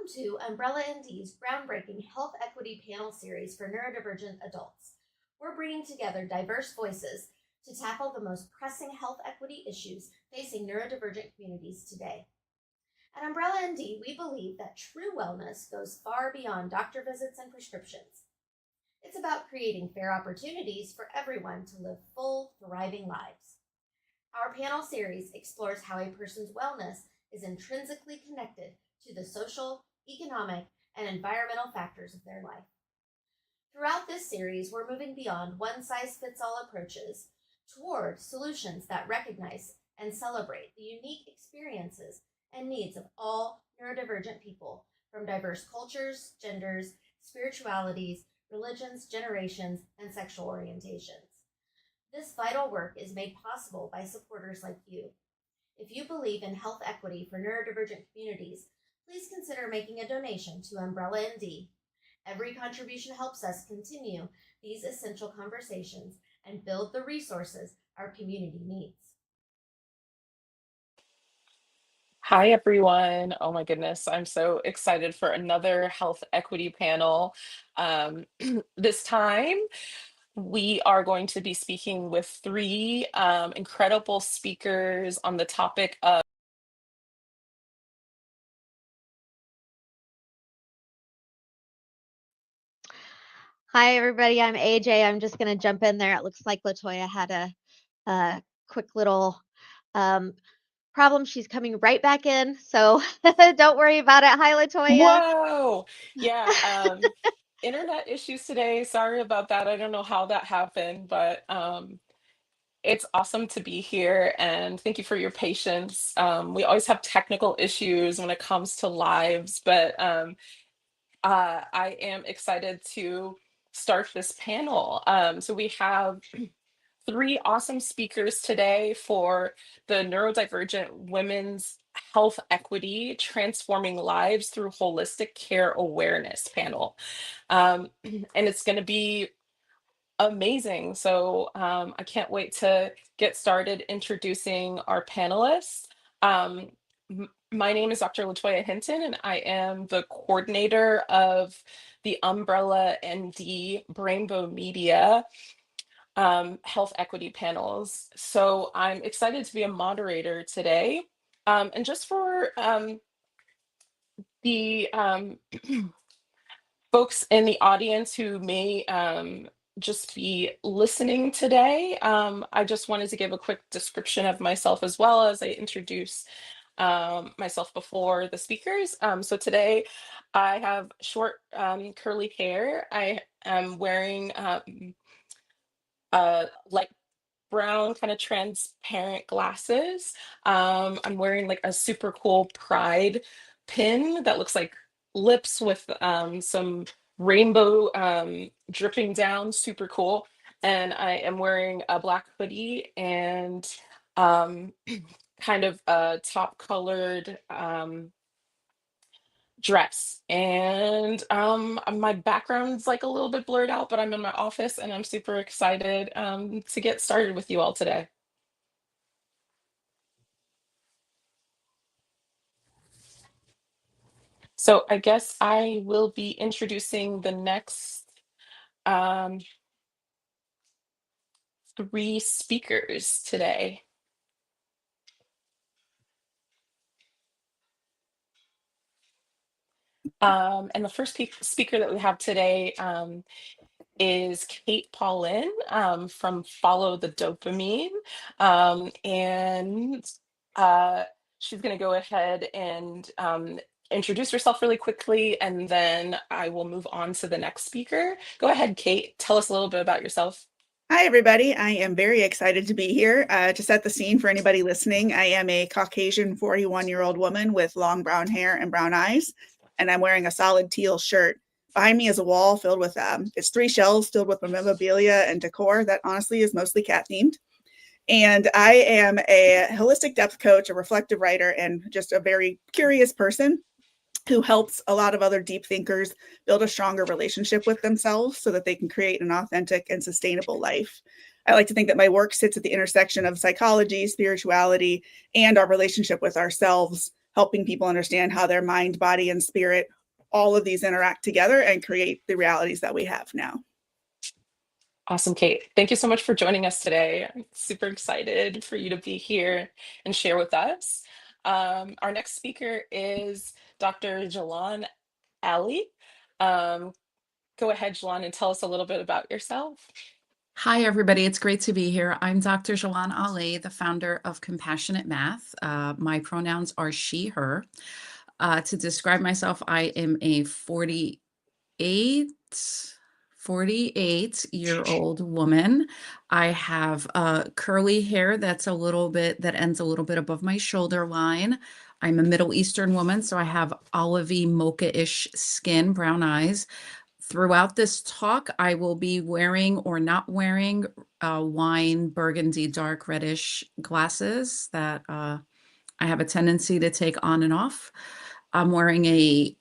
Welcome to Umbrella ND's groundbreaking Health Equity Panel Series for neurodivergent adults. We're bringing together diverse voices to tackle the most pressing health equity issues facing neurodivergent communities today. At Umbrella ND, we believe that true wellness goes far beyond doctor visits and prescriptions. It's about creating fair opportunities for everyone to live full, thriving lives. Our panel series explores how a person's wellness is intrinsically connected to the social, economic, and environmental factors of their life. Throughout this series, we're moving beyond one-size-fits-all approaches toward solutions that recognize and celebrate the unique experiences and needs of all neurodivergent people from diverse cultures, genders, spiritualities, religions, generations, and sexual orientations. This vital work is made possible by supporters like you. If you believe in health equity for neurodivergent communities, please consider making a donation to Umbrella ND. Every contribution helps us continue these essential conversations and build the resources our community needs. Hi, everyone. Oh my goodness, I'm so excited for another health equity panel. This time, we are going to be speaking with three incredible speakers on the topic of Hi, everybody. I'm AJ. I'm just going to jump in there. It looks like LaToya had a quick little problem. She's coming right back in, so don't worry about it. Hi, LaToya. Whoa! Yeah, internet issues today. Sorry about that. I don't know how that happened, but it's awesome to be here and thank you for your patience. We always have technical issues when it comes to lives, but I am excited to start this panel. So we have three awesome speakers today for the Neurodivergent Women's Health Equity Transforming Lives Through Holistic Care Awareness panel. And it's going to be amazing. So I can't wait to get started introducing our panelists. My name is Dr. LaToya Hinton, and I am the coordinator of the Umbrella ND Brainbow Media health equity panels. So I'm excited to be a moderator today. And just for the folks in the audience who may just be listening today, I just wanted to give a quick description of myself as well as I introduce myself before the speakers. So today I have short curly hair. I am wearing light brown kind of transparent glasses. I'm wearing like a super cool pride pin that looks like lips with some rainbow dripping down, super cool. And I am wearing a black hoodie and kind of a top colored dress. And my background's like a little bit blurred out, but I'm in my office and I'm super excited to get started with you all today. So I guess I will be introducing the next three speakers today. And the first speaker that we have today is Kate Paullin from Follow the Dopamine. And she's going to go ahead and introduce herself really quickly, and then I will move on to the next speaker. Go ahead, Kate. Tell us a little bit about yourself. Hi, everybody. I am very excited to be here. To set the scene for anybody listening, I am a Caucasian 41-year-old woman with long brown hair and brown eyes, and I'm wearing a solid teal shirt. Behind me is a wall filled with, it's 3 shelves filled with memorabilia and decor that honestly is mostly cat themed. And I am a holistic depth coach, a reflective writer, and just a very curious person who helps a lot of other deep thinkers build a stronger relationship with themselves so that they can create an authentic and sustainable life. I like to think that my work sits at the intersection of psychology, spirituality, and our relationship with ourselves, helping people understand how their mind, body, and spirit all of these interact together and create the realities that we have now. Awesome, Kate. Thank you so much for joining us today. I'm super excited for you to be here and share with us. Our next speaker is Dr. Geillan Aly. Go ahead, Geillan, and tell us a little bit about yourself. Hi, everybody. It's great to be here. I'm Dr. Geillan Aly, the founder of Compassionate Math. My pronouns are she, her. To describe myself, I am a 48-year-old woman. I have curly hair that ends a little bit above my shoulder line. I'm a Middle Eastern woman, so I have olivey mocha-ish skin, brown eyes. Throughout this talk, I will be wearing or not wearing wine, burgundy, dark reddish glasses that I have a tendency to take on and off. I'm wearing a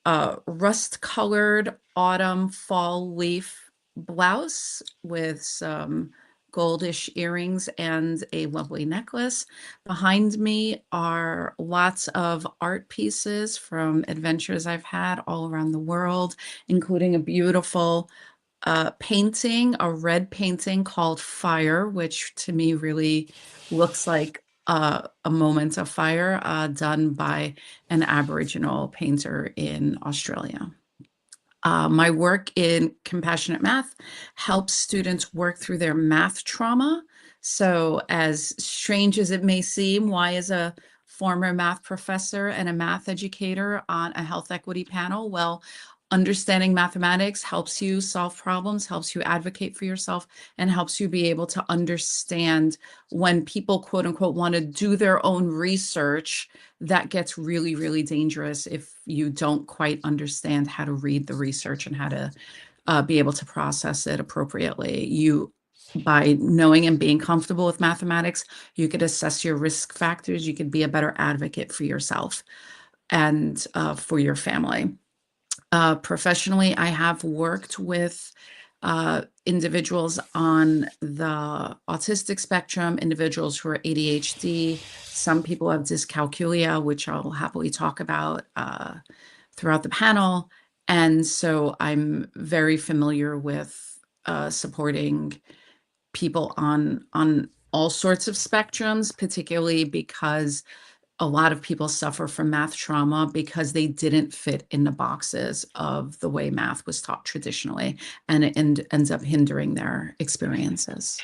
rust-colored autumn fall leaf blouse with some goldish earrings and a lovely necklace. Behind me are lots of art pieces from adventures I've had all around the world, including a beautiful painting, a red painting called Fire, which to me really looks like a moment of fire done by an Aboriginal painter in Australia. My work in Compassionate Math helps students work through their math trauma. So as strange as it may seem, why is a former math professor and a math educator on a health equity panel? Well, understanding mathematics helps you solve problems, helps you advocate for yourself, and helps you be able to understand when people, quote unquote, want to do their own research. That gets really, really dangerous if you don't quite understand how to read the research and how to be able to process it appropriately. By knowing and being comfortable with mathematics, you could assess your risk factors. You could be a better advocate for yourself and for your family. Professionally, I have worked with individuals on the autistic spectrum, individuals who are ADHD. Some people have dyscalculia, which I'll happily talk about throughout the panel. And so I'm very familiar with supporting people on all sorts of spectrums, particularly because a lot of people suffer from math trauma because they didn't fit in the boxes of the way math was taught traditionally, and it ends up hindering their experiences.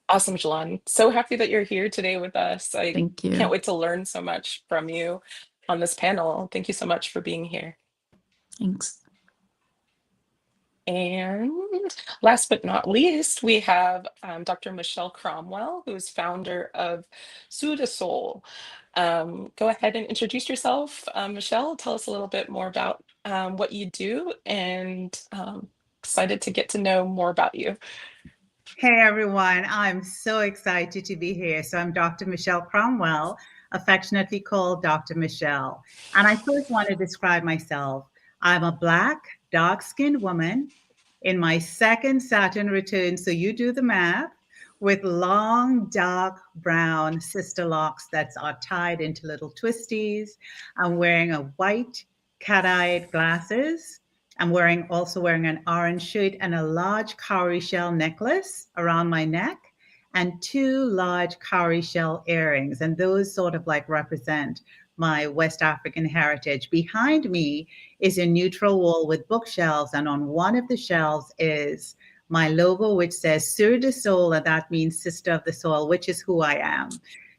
Awesome, Geillan. So happy that you're here today with us. Thank you. Can't wait to learn so much from you on this panel. Thank you so much for being here. Thanks. And last but not least, we have Dr. Michelle Cromwell, who is founder of Sous de Soul. Go ahead and introduce yourself, Michelle. Tell us a little bit more about what you do, and excited to get to know more about you. Hey everyone, I'm so excited to be here. So I'm Dr. Michelle Cromwell, affectionately called Dr. Michelle. And I first want to describe myself. I'm a Black, dark-skinned woman in my second Saturn return, so you do the math, with long, dark brown sister locks that are tied into little twisties. I'm wearing a white cat-eyed glasses. I'm also wearing an orange shirt and a large cowrie shell necklace around my neck and 2 large cowrie shell earrings. And those sort of like represent my West African heritage. Behind me is a neutral wall with bookshelves. And on one of the shelves is my logo, which says Sœur de Soul, and that means Sister of the Soul, which is who I am.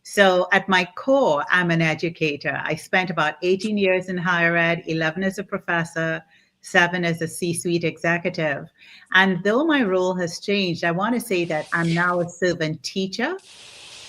So at my core, I'm an educator. I spent about 18 years in higher ed, 11 as a professor, 7 as a C-suite executive. And though my role has changed, I want to say that I'm now a servant teacher,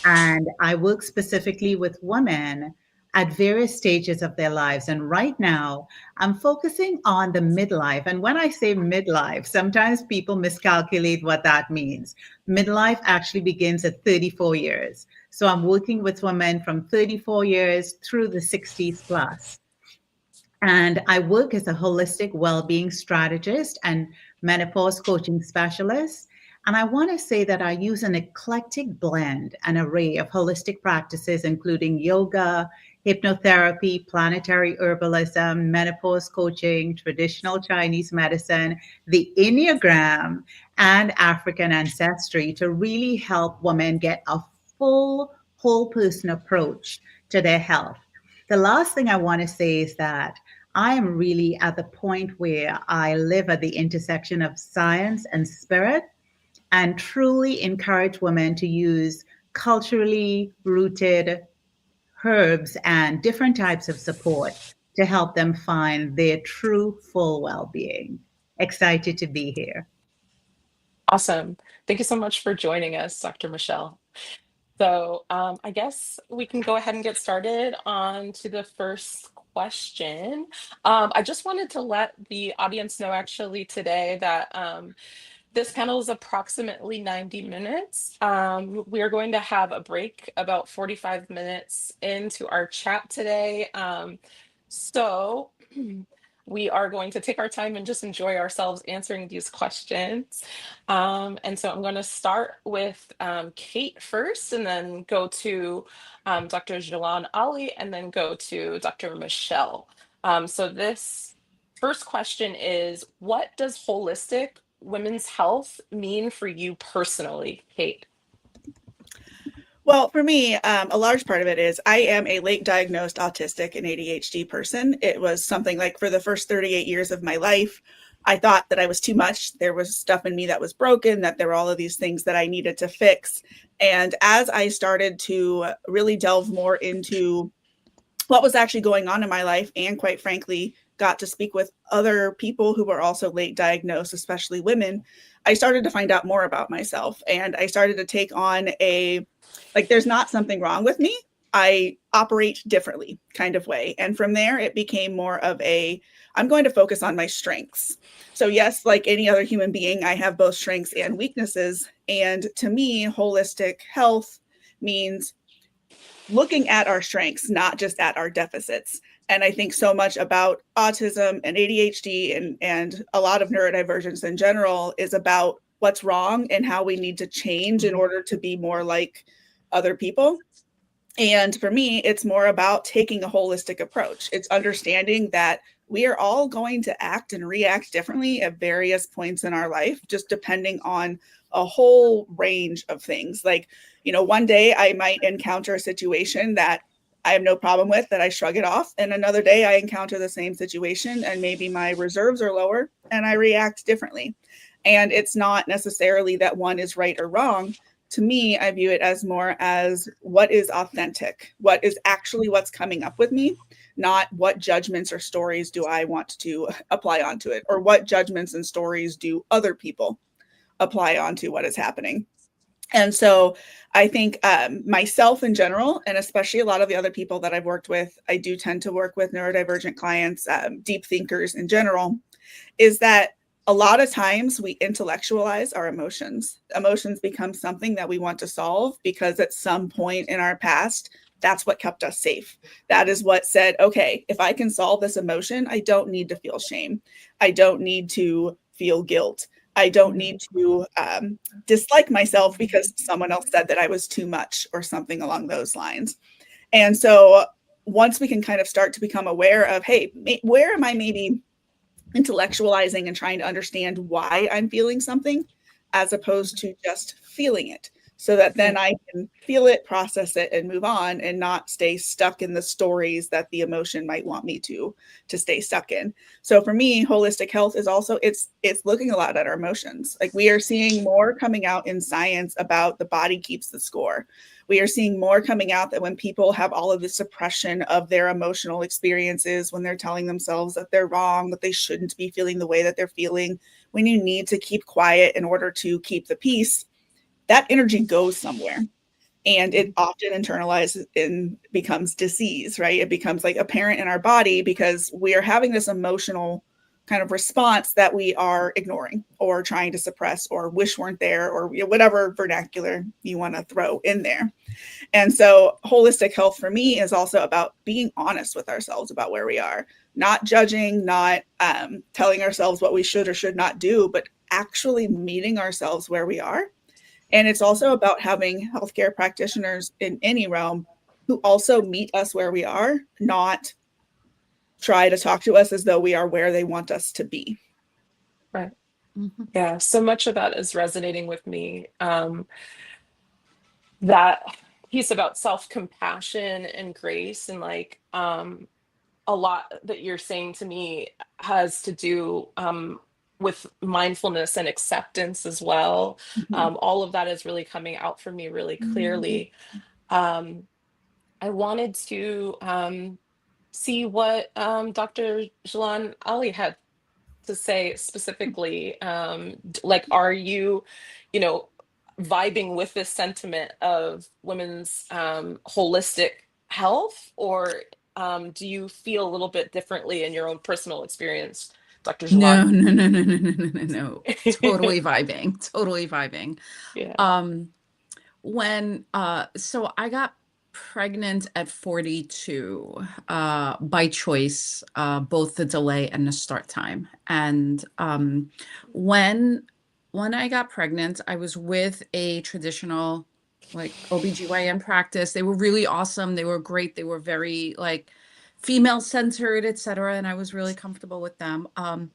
and I work specifically with women at various stages of their lives. And right now, I'm focusing on the midlife. And when I say midlife, sometimes people miscalculate what that means. Midlife actually begins at 34 years. So I'm working with women from 34 years through the 60s plus. And I work as a holistic well-being strategist and menopause coaching specialist. And I want to say that I use an eclectic blend, an array of holistic practices, including yoga, hypnotherapy, planetary herbalism, menopause coaching, traditional Chinese medicine, the Enneagram, and African ancestry to really help women get a full, whole person approach to their health. The last thing I want to say is that I am really at the point where I live at the intersection of science and spirit, and truly encourage women to use culturally rooted herbs and different types of support to help them find their true full well-being. Excited to be here. Awesome. Thank you so much for joining us, Dr. Michelle. So I guess we can go ahead and get started on to the first question. I just wanted to let the audience know actually today that this panel is approximately 90 minutes. We are going to have a break about 45 minutes into our chat today. So we are going to take our time and just enjoy ourselves answering these questions. And so I'm going to start with Kate first, and then go to Dr. Geillan Aly, and then go to Dr. Michelle. So this first question is, what does holistic women's health mean for you personally, Kate? Well, for me, a large part of it is I am a late diagnosed autistic and ADHD person. It was something like for the first 38 years of my life, I thought that I was too much. There was stuff in me that was broken, that there were all of these things that I needed to fix. And as I started to really delve more into what was actually going on in my life, and quite frankly, got to speak with other people who were also late diagnosed, especially women, I started to find out more about myself. And I started to take on there's not something wrong with me. I operate differently kind of way. And from there, it became more of I'm going to focus on my strengths. So yes, like any other human being, I have both strengths and weaknesses. And to me, holistic health means looking at our strengths, not just at our deficits. And I think so much about autism and ADHD and a lot of neurodivergence in general is about what's wrong and how we need to change in order to be more like other people. And for me, it's more about taking a holistic approach. It's understanding that we are all going to act and react differently at various points in our life, just depending on a whole range of things. Like, one day I might encounter a situation that I have no problem with, that I shrug it off. And another day I encounter the same situation and maybe my reserves are lower and I react differently. And it's not necessarily that one is right or wrong. To me, I view it as more as what is authentic, what is actually what's coming up with me, not what judgments or stories do I want to apply onto it, or what judgments and stories do other people apply onto what is happening. And so I think myself in general, and especially a lot of the other people that I've worked with, I do tend to work with neurodivergent clients, deep thinkers in general, is that a lot of times we intellectualize our emotions. Emotions become something that we want to solve because at some point in our past, that's what kept us safe. That is what said, okay, if I can solve this emotion, I don't need to feel shame. I don't need to feel guilt. I don't need to dislike myself because someone else said that I was too much or something along those lines. And so once we can kind of start to become aware of, hey, where am I maybe intellectualizing and trying to understand why I'm feeling something as opposed to just feeling it, so that then I can feel it, process it, and move on and not stay stuck in the stories that the emotion might want me to stay stuck in. So for me, holistic health is also, it's looking a lot at our emotions. Like we are seeing more coming out in science about the body keeps the score. We are seeing more coming out that when people have all of the suppression of their emotional experiences, when they're telling themselves that they're wrong, that they shouldn't be feeling the way that they're feeling, when you need to keep quiet in order to keep the peace, that energy goes somewhere and it often internalizes and becomes disease, right? It becomes like apparent in our body because we are having this emotional kind of response that we are ignoring or trying to suppress or wish weren't there or whatever vernacular you want to throw in there. And so holistic health for me is also about being honest with ourselves about where we are, not judging, not telling ourselves what we should or should not do, but actually meeting ourselves where we are. And it's also about having healthcare practitioners in any realm who also meet us where we are, not try to talk to us as though we are where they want us to be. Right. Mhm. Yeah, so much of that is resonating with me. That piece about self-compassion and grace, and like a lot that you're saying to me has to do with mindfulness and acceptance as well. All of that is really coming out for me really clearly. I wanted to see what Dr. Geillan Aly had to say specifically. Like, are you, you know, vibing with this sentiment of women's holistic health, or do you feel a little bit differently in your own personal experience, Dr. No, Geillan? no, no, no, no, no, no, no, no. Totally vibing. Totally vibing. Yeah. So I got pregnant at 42 by choice, both the delay and the start time. And when I got pregnant, I was with a traditional like OBGYN practice. They were really awesome. They were great. They were very like female centered, etc. And I was really comfortable with them. And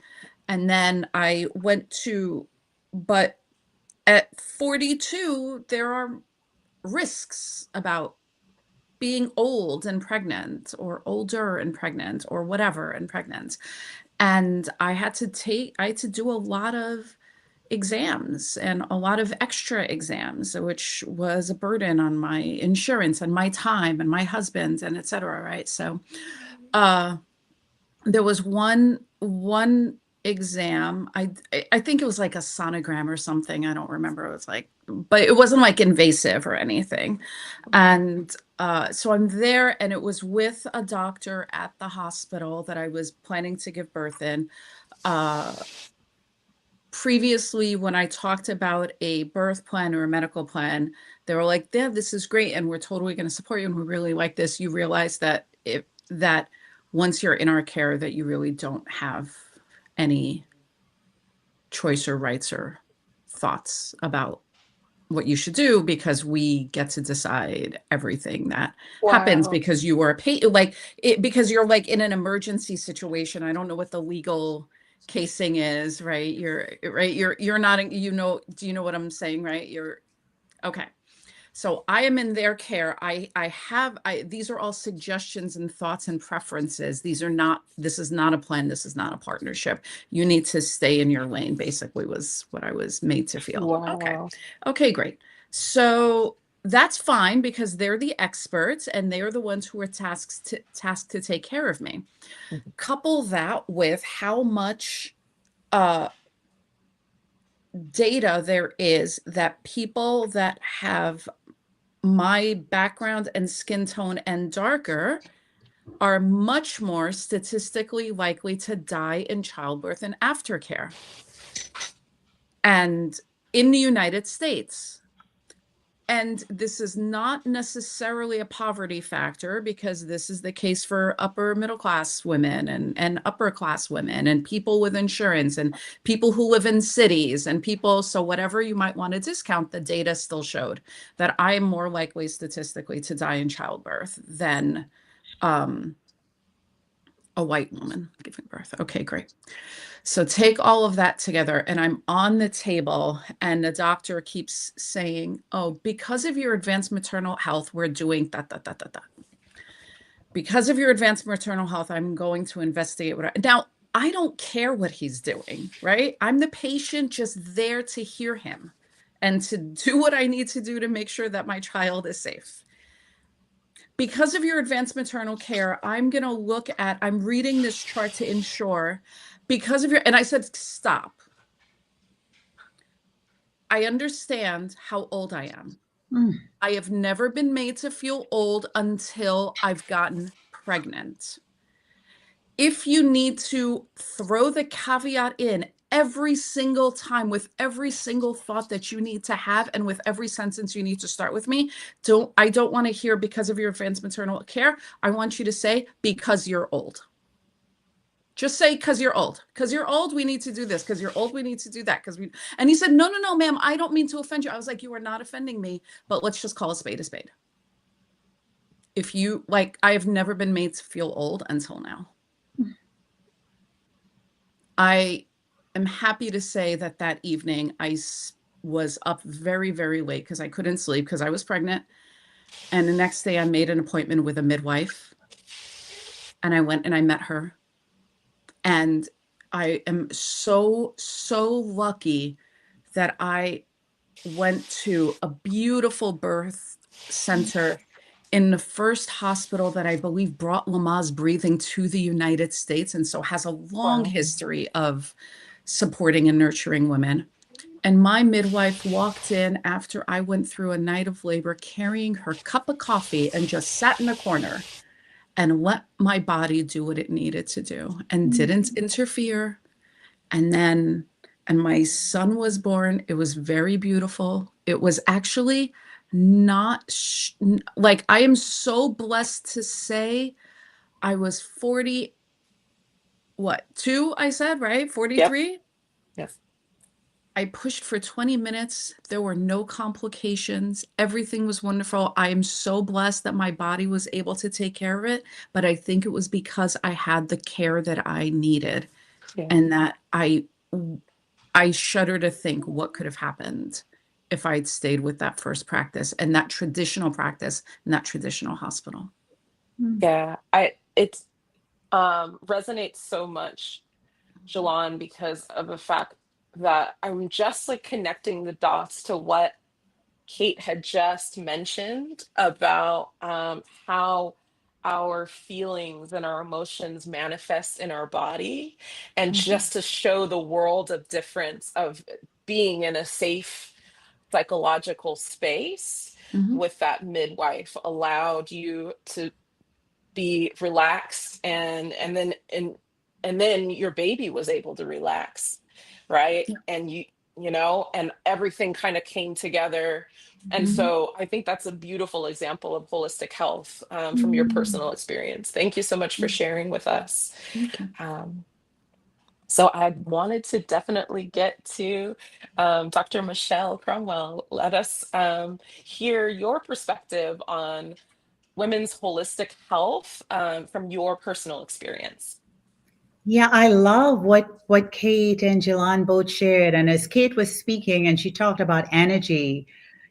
then I went to, but at 42, there are risks about being old and pregnant, or older and pregnant, or whatever and pregnant. And I had to do a lot of exams and a lot of extra exams, which was a burden on my insurance and my time and my husband and etc. Right. So there was one exam. I think it was like a sonogram or something. I don't remember. It was like, but it wasn't like invasive or anything. And so I'm there, and it was with a doctor at the hospital that I was planning to give birth in. Previously, when I talked about a birth plan or a medical plan, they were like, "Yeah, this is great, and we're totally going to support you, and we really like this." You realize that once you're in our care, that you really don't have any choice or rights or thoughts about what you should do, because we get to decide everything that happens, Wow. because you are because you're like in an emergency situation. I don't know what the legal casing is, right? You're not, do you know what I'm saying, right? Okay. So I am in their care. These are all suggestions and thoughts and preferences. This is not a plan. This is not a partnership. You need to stay in your lane, basically, was what I was made to feel. Wow. Okay, great. So that's fine, because they're the experts and they are the ones who are tasked to take care of me. Couple that with how much data there is that people that have my background and skin tone and darker are much more statistically likely to die in childbirth and aftercare. And in the United States. And this is not necessarily a poverty factor, because this is the case for upper middle class women and upper class women and people with insurance and people who live in cities and people. So whatever you might want to discount, the data still showed that I am more likely statistically to die in childbirth than a white woman giving birth. Okay, great. So take all of that together, and I'm on the table, and the doctor keeps saying, "Oh, because of your advanced maternal health, we're doing that. Because of your advanced maternal health, I'm going to investigate now, I don't care what he's doing, right? I'm the patient just there to hear him and to do what I need to do to make sure that my child is safe. Because of your advanced maternal care, I'm reading this chart to ensure, and I said, stop. I understand how old I am. I have never been made to feel old until I've gotten pregnant. If you need to throw the caveat in every single time with every single thought that you need to have, and with every sentence you need to start with me, I don't want to hear because of your advanced maternal care. I want you to say, because you're old. Just say, because you're old. Because you're old, we need to do this. Because you're old, we need to do that. And he said, no, ma'am, I don't mean to offend you. I was like, you are not offending me, but let's just call a spade a spade. if you like, I have never been made to feel old until now. I am happy to say that that evening I was up very, very late because I couldn't sleep because I was pregnant. And the next day I made an appointment with a midwife, and I went and I met her. And I am so, so lucky that I went to a beautiful birth center in the first hospital that I believe brought Lamaze breathing to the United States, and so has a long history of supporting and nurturing women. And my midwife walked in after I went through a night of labor carrying her cup of coffee and just sat in the corner and let my body do what it needed to do and didn't interfere. And my son was born. It was very beautiful. It was actually not like, I am so blessed to say I was 40, what, 2, I said, right? 43? Yep. Yes. I pushed for 20 minutes. There were no complications. Everything was wonderful. I am so blessed that my body was able to take care of it. But I think it was because I had the care that I needed, and that I shudder to think what could have happened if I'd stayed with that first practice and that traditional practice in that traditional hospital. Yeah, it resonates so much, Geillan, because of the fact that I'm just like connecting the dots to what Kate had just mentioned about how our feelings and our emotions manifest in our body, and just to show the world of difference of being in a safe psychological space with that midwife allowed you to be relaxed, and then your baby was able to relax, right? Yeah. And you know, and everything kind of came together. And so I think that's a beautiful example of holistic health from your personal experience. Thank you so much for sharing with us. So I wanted to definitely get to Dr. Michelle Cromwell. Let us hear your perspective on women's holistic health from your personal experience. Yeah, I love what Kate and Geillan both shared. And as Kate was speaking and she talked about energy,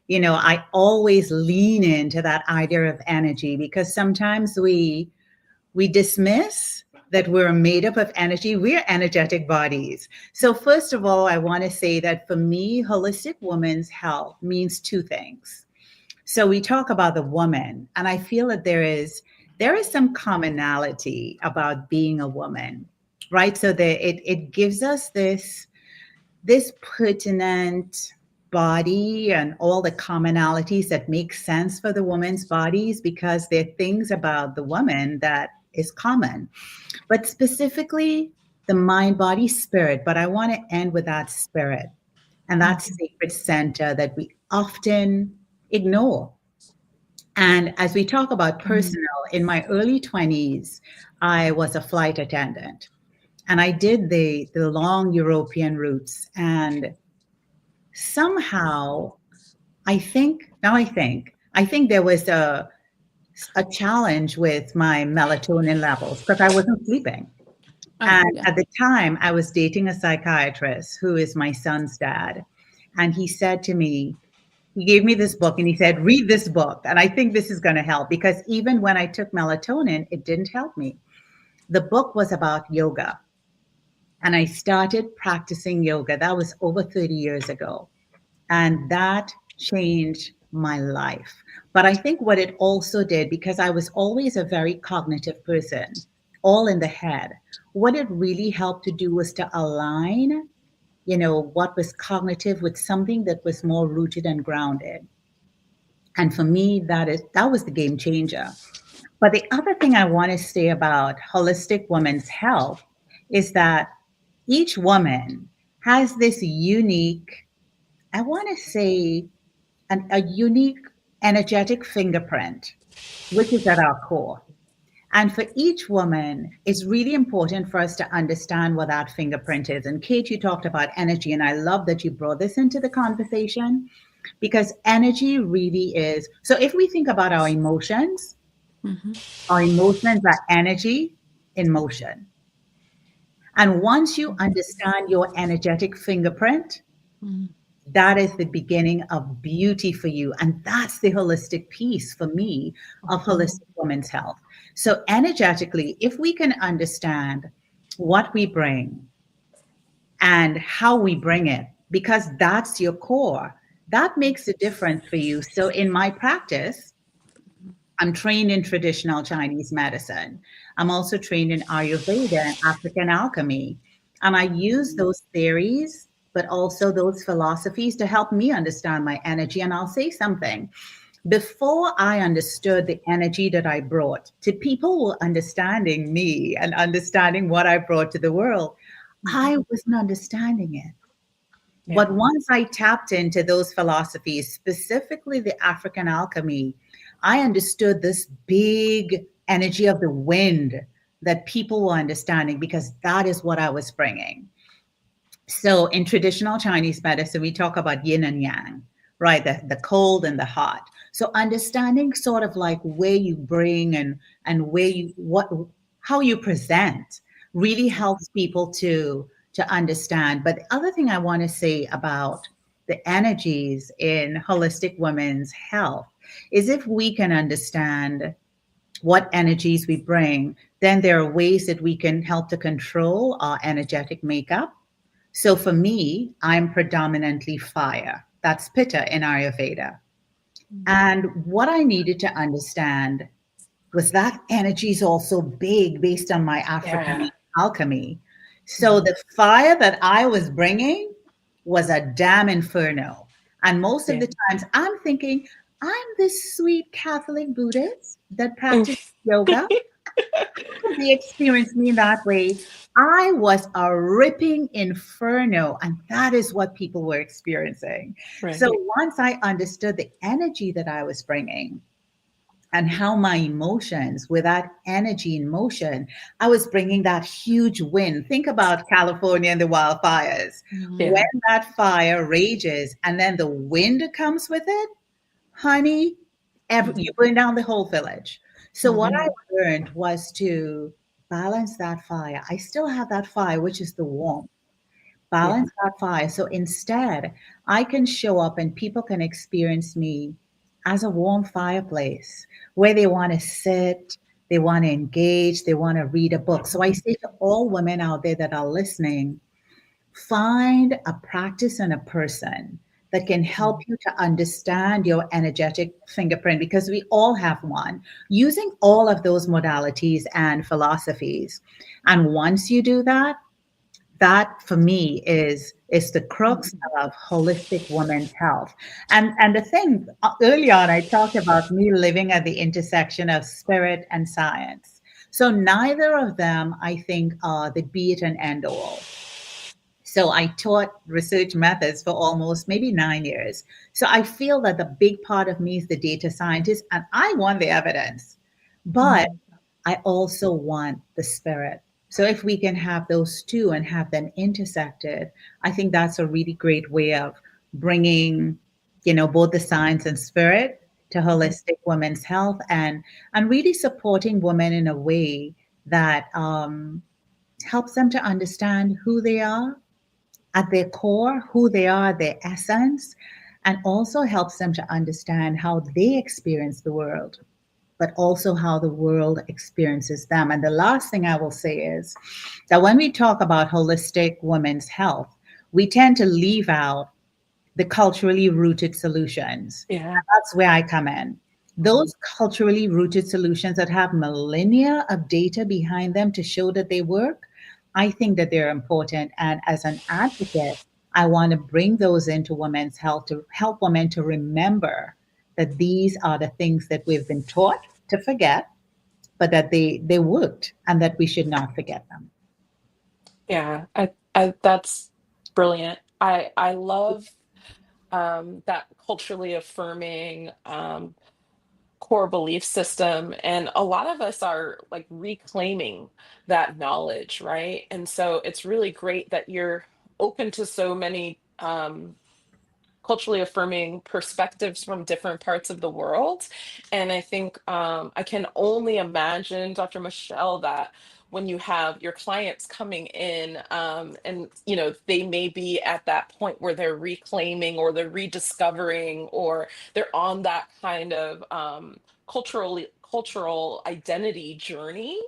you know, I always lean into that idea of energy, because sometimes we dismiss that we're made up of energy. We're energetic bodies. So first of all, I want to say that for me, holistic women's health means two things. So we talk about the woman, and I feel that there is some commonality about being a woman, right? So it gives us this pertinent body and all the commonalities that make sense for the woman's bodies, because there are things about the woman that is common, but specifically the mind, body, spirit. But I want to end with that spirit and that sacred center that we often ignore. And as we talk about personal, in my early 20s, I was a flight attendant, and I did the long European routes. And somehow I think there was a challenge with my melatonin levels because I wasn't sleeping. And at the time, I was dating a psychiatrist who is my son's dad. And he said to me, he gave me this book and he said, read this book. And I think this is going to help, because even when I took melatonin, it didn't help me. The book was about yoga. And I started practicing yoga. That was over 30 years ago. And that changed my life. But I think what it also did, because I was always a very cognitive person, all in the head, what it really helped to do was to align, you know, what was cognitive with something that was more rooted and grounded. And for me, that was the game changer. But the other thing I want to say about holistic women's health is that each woman has this unique, I want to say, a unique energetic fingerprint, which is at our core. And for each woman, it's really important for us to understand what that fingerprint is. And Kate, you talked about energy, and I love that you brought this into the conversation, because energy really is. So if we think about our emotions, Our emotions are energy in motion. And once you understand your energetic fingerprint, that is the beginning of beauty for you. And that's the holistic piece for me of holistic women's health. So, energetically, if we can understand what we bring and how we bring it, because that's your core, that makes a difference for you. So, in my practice, I'm trained in traditional Chinese medicine. I'm also trained in Ayurveda and African alchemy. And I use those theories, but also those philosophies to help me understand my energy. And I'll say something. Before I understood the energy that I brought to people who were understanding me and understanding what I brought to the world, I wasn't understanding it. But once I tapped into those philosophies, specifically the African alchemy, I understood this big energy of the wind that people were understanding because that is what I was bringing. So in traditional Chinese medicine, we talk about yin and yang, right? The cold and the hot. So understanding sort of like where you bring and where you what how you present really helps people to understand. But the other thing I want to say about the energies in holistic women's health is if we can understand what energies we bring, then there are ways that we can help to control our energetic makeup. So for me, I'm predominantly fire. That's Pitta in Ayurveda. And what I needed to understand was that energy is also big based on my African alchemy. So the fire that I was bringing was a damn inferno. And most of the times I'm thinking, I'm this sweet Catholic Buddhist that practices yoga. They experienced me that way. I was a ripping inferno, and that is what people were experiencing. So once I understood the energy that I was bringing and how my emotions, with that energy in motion, I was bringing that huge wind. Think about California and the wildfires. When that fire rages and then the wind comes with it, honey, you burn down the whole village. So what I learned was to balance that fire. I still have that fire, which is the warmth. Balance that fire. So instead, I can show up and people can experience me as a warm fireplace where they want to sit, they want to engage, they want to read a book. So I say to all women out there that are listening, find a practice and a person that can help you to understand your energetic fingerprint because we all have one using all of those modalities and philosophies. And once you do that, that for me is the crux of holistic women's health. And the thing early on, I talked about me living at the intersection of spirit and science. So neither of them, I think, are the be it and end all. So I taught research methods for almost maybe 9 years. So I feel that the big part of me is the data scientist, and I want the evidence, but I also want the spirit. So if we can have those two and have them intersected, I think that's a really great way of bringing, both the science and spirit to holistic women's health and really supporting women in a way that helps them to understand who they are at their core, who they are, their essence, and also helps them to understand how they experience the world, but also how the world experiences them. And the last thing I will say is that when we talk about holistic women's health, we tend to leave out the culturally rooted solutions. And that's where I come in. Those culturally rooted solutions that have millennia of data behind them to show that they work, I think that they're important. And as an advocate, I want to bring those into women's health to help women to remember that these are the things that we've been taught to forget, but that they worked and that we should not forget them. I that's brilliant. I love that culturally affirming core belief system, and a lot of us are like reclaiming that knowledge, right? And so it's really great that you're open to so many culturally affirming perspectives from different parts of the world. And I think I can only imagine, Dr. Michelle, that when you have your clients coming in and they may be at that point where they're reclaiming or they're rediscovering or they're on that kind of cultural identity journey,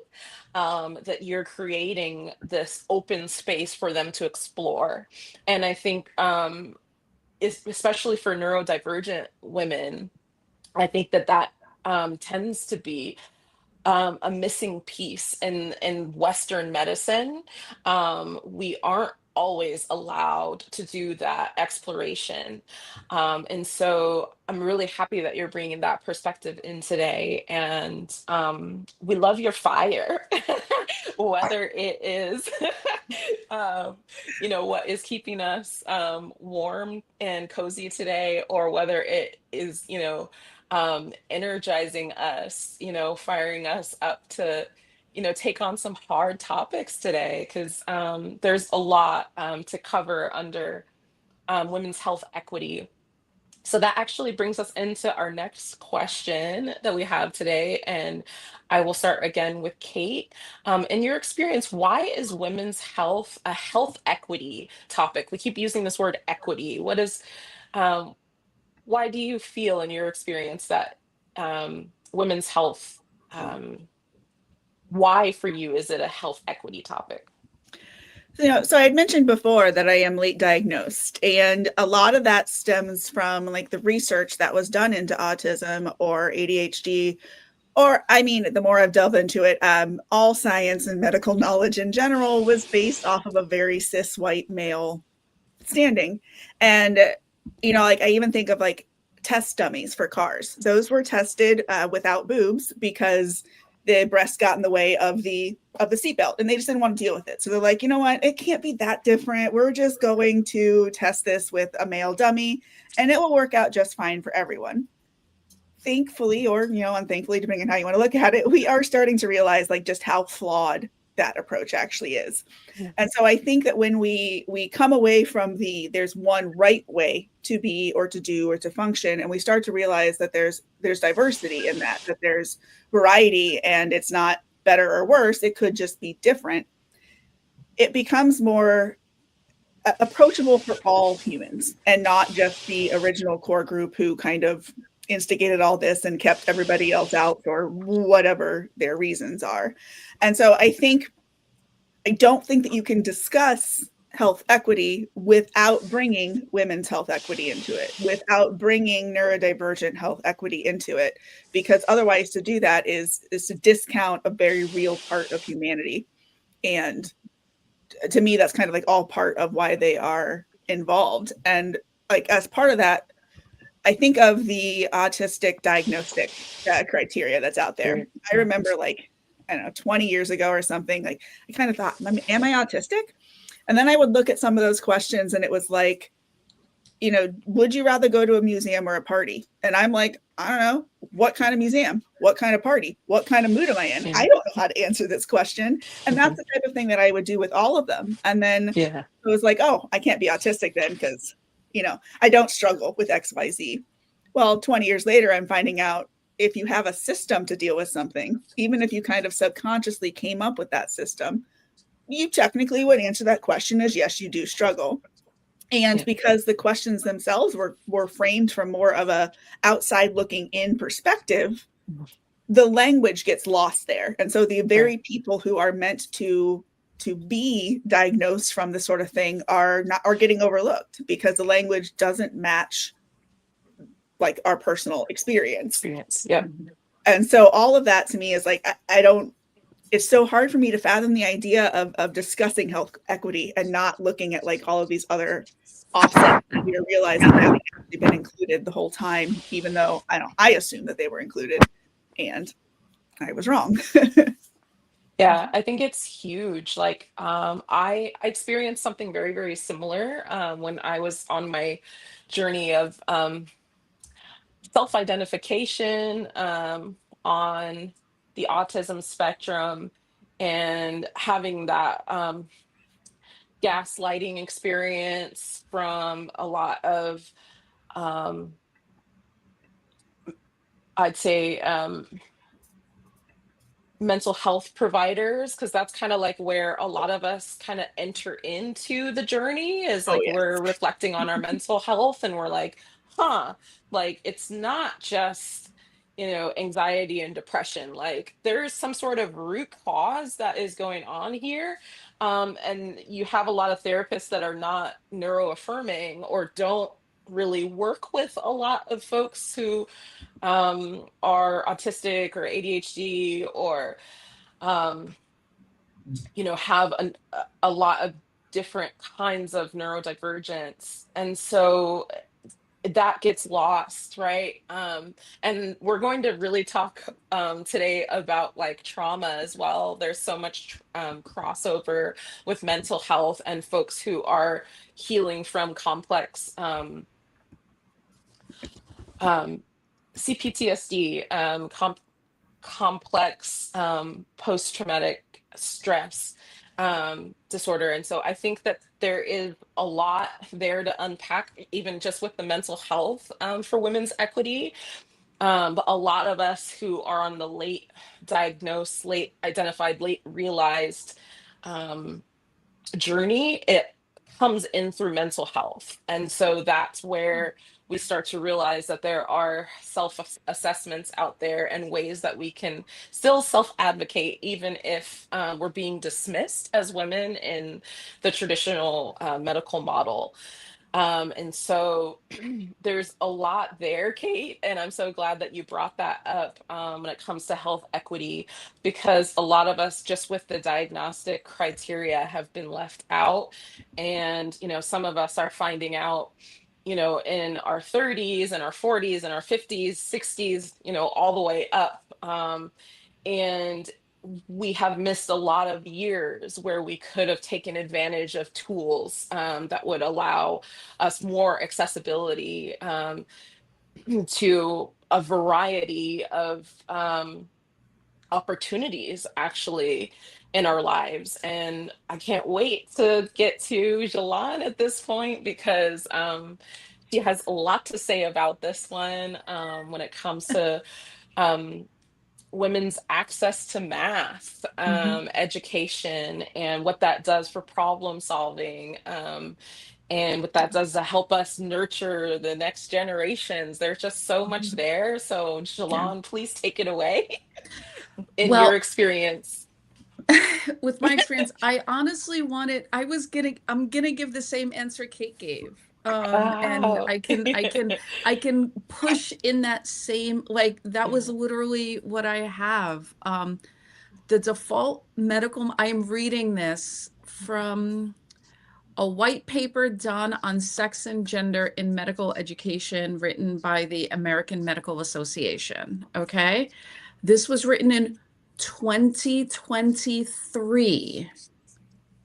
that you're creating this open space for them to explore. And I think especially for neurodivergent women, I think that tends to be a missing piece in Western medicine. We aren't always allowed to do that exploration. And so I'm really happy that you're bringing that perspective in today. And we love your fire, whether it is, what is keeping us warm and cozy today, or whether it is, energizing us, firing us up to, take on some hard topics today, because there's a lot to cover under women's health equity. So that actually brings us into our next question that we have today. And I will start again with Kate. In your experience, why is women's health a health equity topic? We keep using this word equity. Um, why do you feel in your experience that women's health, why for you is it a health equity topic? So I had mentioned before that I am late diagnosed, and a lot of that stems from like the research that was done into autism or ADHD, or I mean, the more I've delved into it, all science and medical knowledge in general was based off of a very cis white male standing. And, like I even think of like test dummies for cars. Those were tested without boobs because the breast got in the way of the seatbelt and they just didn't want to deal with it. So they're like, you know what? It can't be that different. We're just going to test this with a male dummy and it will work out just fine for everyone. Thankfully, or, unthankfully, depending on how you want to look at it, we are starting to realize like just how flawed that approach actually is. Yeah. And so I think that when we come away from there's one right way to be or to do or to function, and we start to realize that there's diversity in that there's variety and it's not better or worse, it could just be different, it becomes more approachable for all humans and not just the original core group who kind of instigated all this and kept everybody else out for whatever their reasons are. And so I don't think that you can discuss health equity without bringing women's health equity into it, without bringing neurodivergent health equity into it, because otherwise to do that is to discount a very real part of humanity. And to me, that's kind of like all part of why they are involved. And like as part of that, I think of the autistic diagnostic criteria that's out there. I remember like, I don't know, 20 years ago or something, like I kind of thought, am I autistic? And then I would look at some of those questions and it was like, would you rather go to a museum or a party? And I'm like, I don't know, what kind of museum? What kind of party? What kind of mood am I in? I don't know how to answer this question. And that's the type of thing that I would do with all of them. And then it was like, oh, I can't be autistic then because, I don't struggle with XYZ. Well, 20 years later, I'm finding out if you have a system to deal with something, even if you kind of subconsciously came up with that system, you technically would answer that question as yes, you do struggle. And because the questions themselves were framed from more of a outside looking in perspective, the language gets lost there. And so the very people who are meant to be diagnosed from this sort of thing are getting overlooked because the language doesn't match like our personal experience. Yeah. And so all of that to me is like, it's so hard for me to fathom the idea of discussing health equity and not looking at like all of these other offsets that we are realizing have actually been included the whole time, even though I assumed that they were included and I was wrong. Yeah, I think it's huge. Like, I experienced something very, very similar when I was on my journey of self-identification on the autism spectrum and having that gaslighting experience from a lot of um, I'd say mental health providers, because that's kind of like where a lot of us kind of enter into the journey, is Oh like yeah. we're reflecting on our mental health and we're like, huh, like it's not just, anxiety and depression. Like there's some sort of root cause that is going on here. And you have a lot of therapists that are not neuroaffirming or don't really work with a lot of folks who are autistic or ADHD or have a lot of different kinds of neurodivergence, and so that gets lost, right? And we're going to really talk today about like trauma as well. There's so much crossover with mental health and folks who are healing from complex CPTSD, complex post-traumatic stress disorder. And so I think that there is a lot there to unpack, even just with the mental health for women's equity. But a lot of us who are on the late diagnosed, late identified, late realized journey, it comes in through mental health. And so that's where we start to realize that there are self assessments out there and ways that we can still self advocate, even if we're being dismissed as women in the traditional medical model. And so there's a lot there, Kate, and I'm so glad that you brought that up when it comes to health equity, because a lot of us just with the diagnostic criteria have been left out. And, some of us are finding out, in our 30s and our 40s and our 50s, 60s, all the way up. And we have missed a lot of years where we could have taken advantage of tools that would allow us more accessibility to a variety of opportunities actually in our lives. And I can't wait to get to Geillan at this point, because she has a lot to say about this one when it comes to women's access to math, education, and what that does for problem solving, and what that does to help us nurture the next generations. There's just so much there. So, Yeah. Geillan, please take it away in your Well, experience. with my experience, I honestly I'm gonna give the same answer Kate gave. And Oh. I can push in that same, like, that was literally what I have. The default medical, I am reading this from a white paper done on sex and gender in medical education, written by the American Medical Association. Okay. This was written in 2023.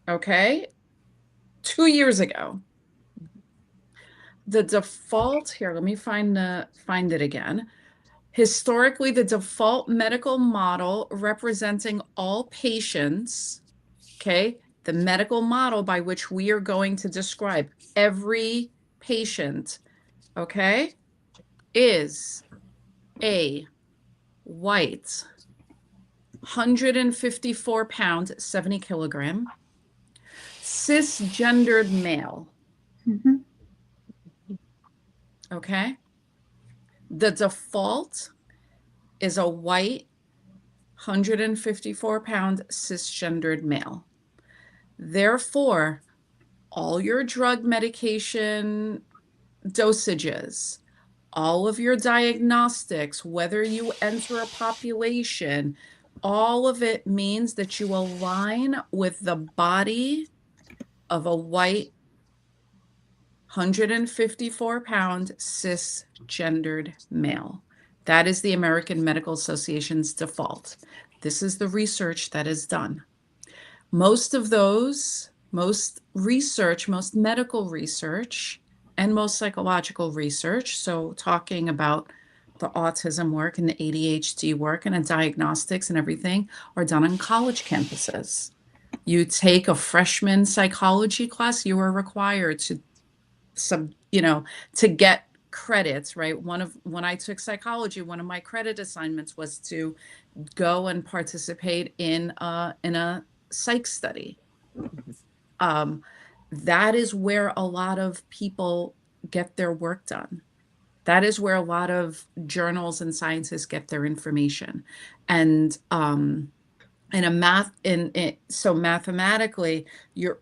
Okay. 2 years ago. The default here, let me find it again. Historically, the default medical model representing all patients, okay, the medical model by which we are going to describe every patient, okay, is a white, 154 pound, 70 kilogram, cisgendered male. Okay. The default is a white, 154 pound, cisgendered male. Therefore, all your drug medication dosages, all of your diagnostics, whether you enter a population, all of it means that you align with the body of a white, 154 pound, cisgendered male. That is the American Medical Association's default. This is the research that is done. Most research, most medical research, and most psychological research, so talking about the autism work and the ADHD work and the diagnostics and everything, are done on college campuses. You take a freshman psychology class, you are required to get credits, right? When I took psychology, one of my credit assignments was to go and participate in a psych study. That is where a lot of people get their work done. That is where a lot of journals and scientists get their information. And so mathematically, your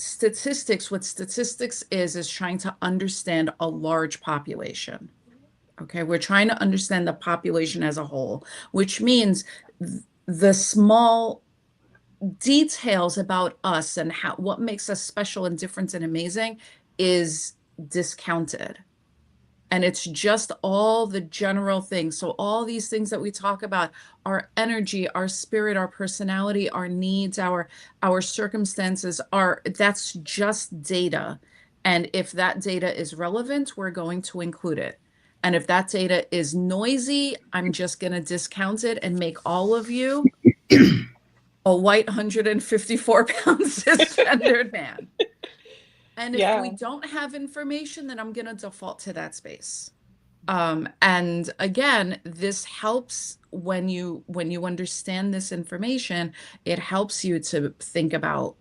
statistics, what statistics is trying to understand a large population. Okay, we're trying to understand the population as a whole, which means the small details about us and what makes us special and different and amazing is discounted. And it's just all the general things. So all these things that we talk about, our energy, our spirit, our personality, our needs, our circumstances, that's just data. And if that data is relevant, we're going to include it. And if that data is noisy, I'm just going to discount it and make all of you a white 154-pound cisgendered man. And if we don't have information, then I'm going to default to that space. And again, this helps when you understand this information, it helps you to think about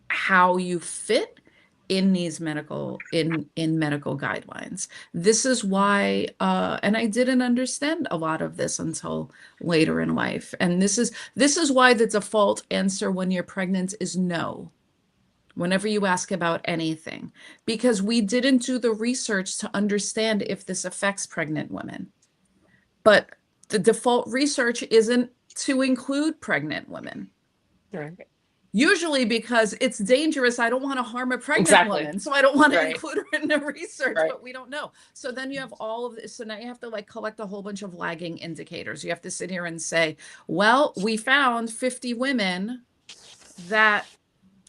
how you fit in these medical guidelines. This is why, and I didn't understand a lot of this until later in life. And this is why the default answer when you're pregnant is no. Whenever you ask about anything, because we didn't do the research to understand if this affects pregnant women. But the default research isn't to include pregnant women. Right. Usually because it's dangerous. I don't want to harm a pregnant woman. So I don't want to include her in the research, but we don't know. So then you have all of this. So now you have to like collect a whole bunch of lagging indicators. You have to sit here and say, well, we found 50 women that,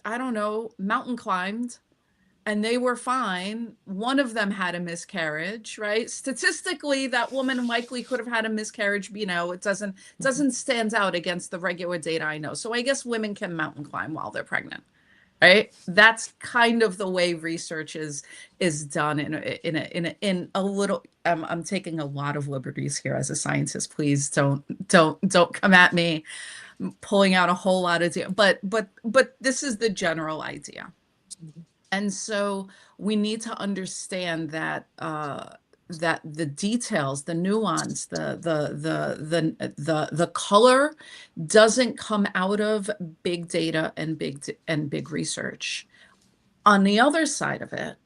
I don't know, mountain climbed and they were fine. One of them had a miscarriage, right? Statistically, that woman likely could have had a miscarriage. You know, it doesn't stand out against the regular data I know. So I guess women can mountain climb while they're pregnant, right? That's kind of the way research is done in a little. I'm taking a lot of liberties here as a scientist. Please don't come at me pulling out a whole lot of data, but this is the general idea. And so we need to understand that that the details, the nuance, the color doesn't come out of big data and big research. On the other side of it,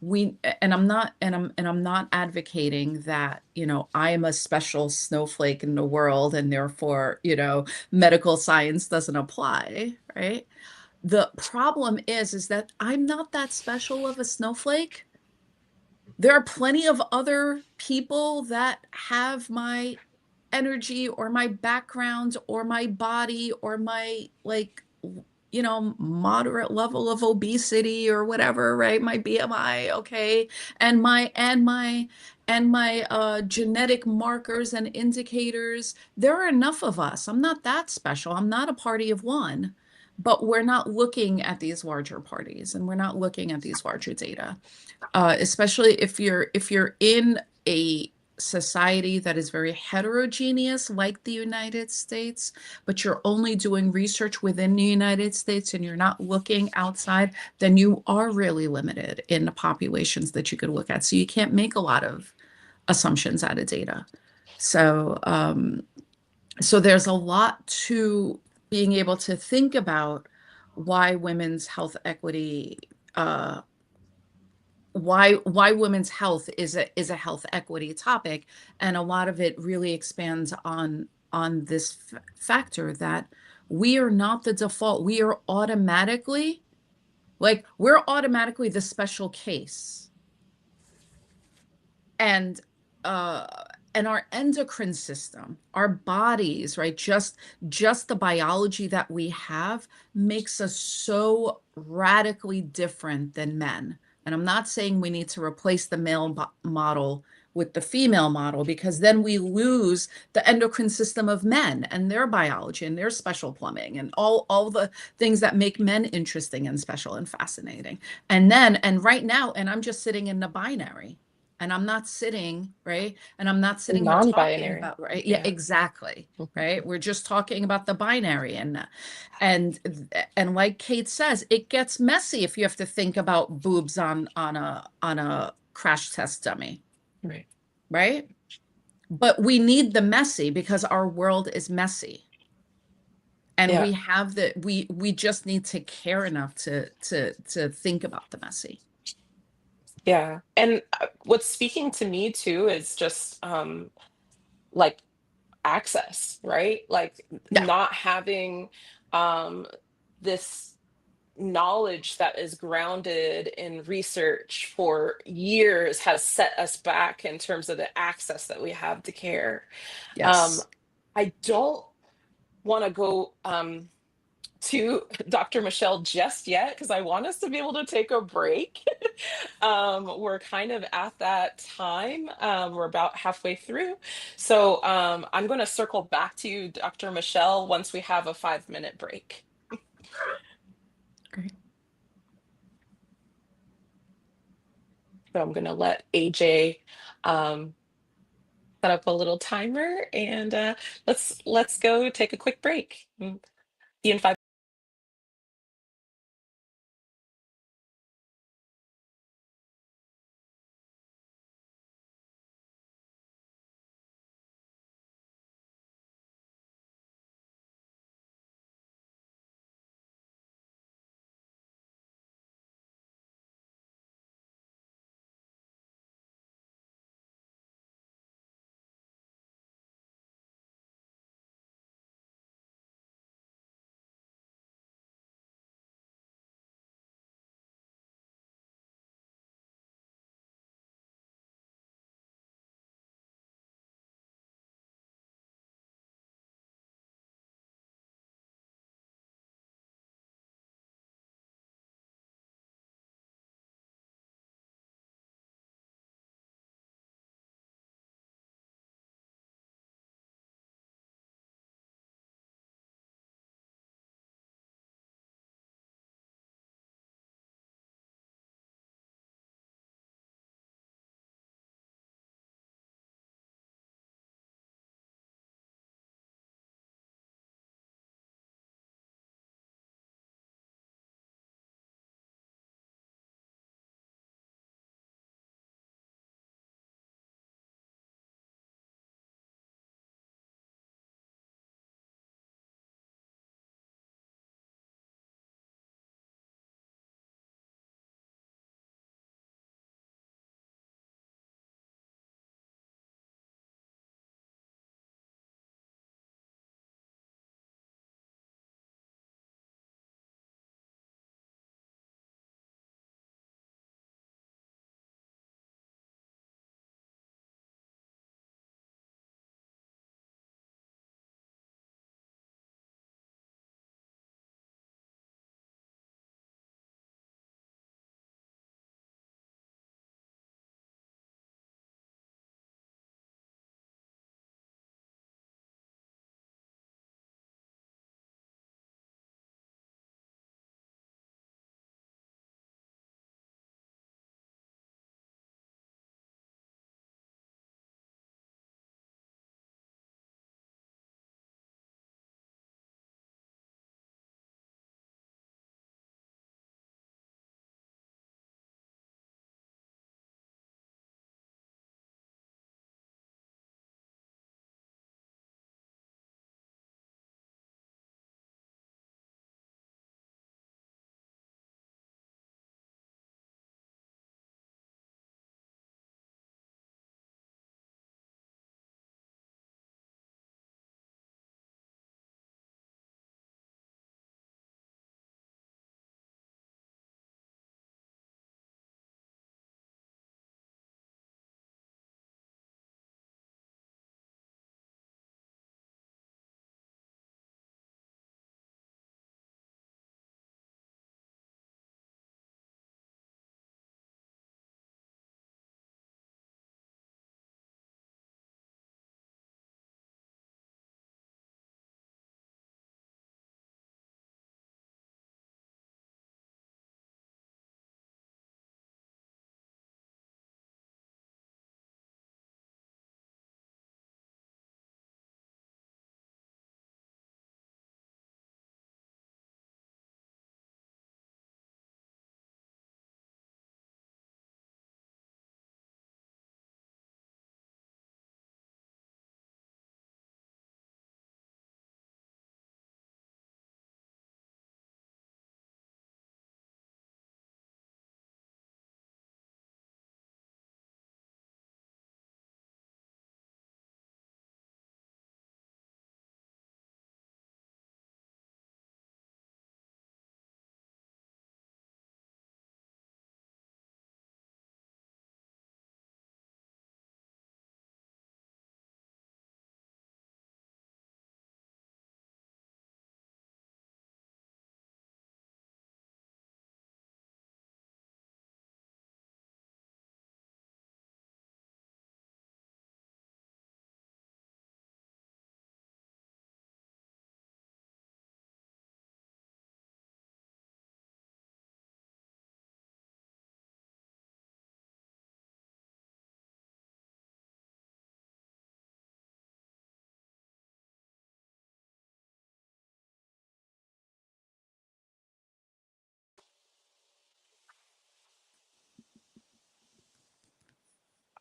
I'm not advocating that, you know, I am a special snowflake in the world and therefore, you know, medical science doesn't apply, right? The problem is that I'm not that special of a snowflake. There are plenty of other people that have my energy or my background or my body or my, like, you know, moderate level of obesity or whatever, right? My BMI, okay, and my genetic markers and indicators. There are enough of us. I'm not that special. I'm not a party of one, but we're not looking at these larger parties and we're not looking at these larger data, especially if you're in a society that is very heterogeneous like the United States, but you're only doing research within the United States and you're not looking outside, then you are really limited in the populations that you could look at. So you can't make a lot of assumptions out of data. So so there's a lot to being able to think about why women's health equity, why women's health is a health equity topic, and a lot of it really expands on this factor that we are not the default. We are automatically the special case, and our endocrine system, our bodies, right? Just the biology that we have makes us so radically different than men. And I'm not saying we need to replace the male model with the female model, because then we lose the endocrine system of men and their biology and their special plumbing and all the things that make men interesting and special and fascinating. And right now, and I'm just sitting in the binary. and I'm not sitting, right? And I'm not sitting here talking Non-binary. about, right? Yeah, Yeah. exactly. Right. We're just talking about the binary, and like Kate says, it gets messy if you have to think about boobs on a crash test dummy. Right. Right. But we need the messy because our world is messy. And Yeah. we have we just need to care enough to think about the messy. Yeah. And what's speaking to me too is just like access, right? Like Yeah. not having this knowledge that is grounded in research for years has set us back in terms of the access that we have to care. Yes. I don't want to go to Dr. Michelle just yet because I want us to be able to take a break. We're kind of at that time. We're about halfway through. So I'm going to circle back to you, Dr. Michelle, once we have a 5-minute break. Great. So I'm going to let AJ set up a little timer and let's go take a quick break. See you in 5.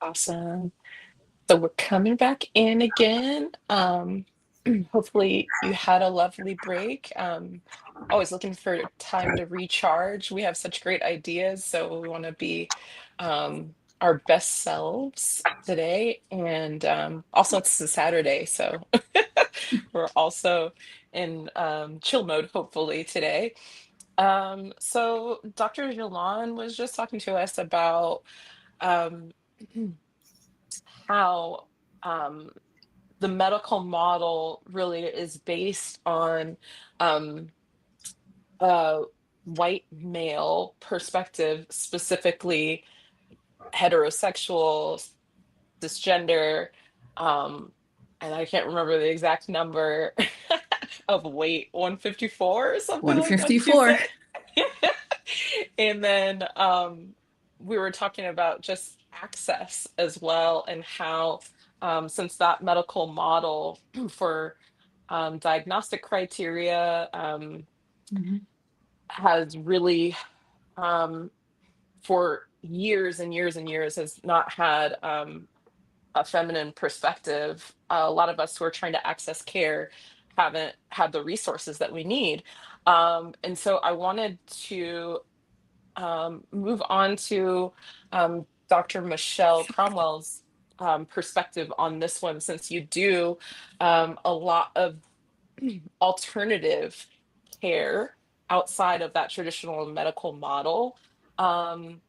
Awesome. So we're coming back in again. Hopefully you had a lovely break. Always looking for time to recharge. We have such great ideas, so we want to be our best selves today. And also it's a Saturday, so we're also in chill mode, hopefully today. So Dr. Geillan was just talking to us about um, how um, the medical model really is based on um, a white male perspective, specifically heterosexual, cisgender, um, and I can't remember the exact number of weight, 154 or something like that, she 154. said. And then we were talking about just access as well, and how since that medical model for diagnostic criteria Mhm. has really for years and years and years has not had a feminine perspective. A lot of us who are trying to access care haven't had the resources that we need. And so I wanted to move on to Dr. Michelle Cromwell's perspective on this one, since you do a lot of alternative care outside of that traditional medical model. Um,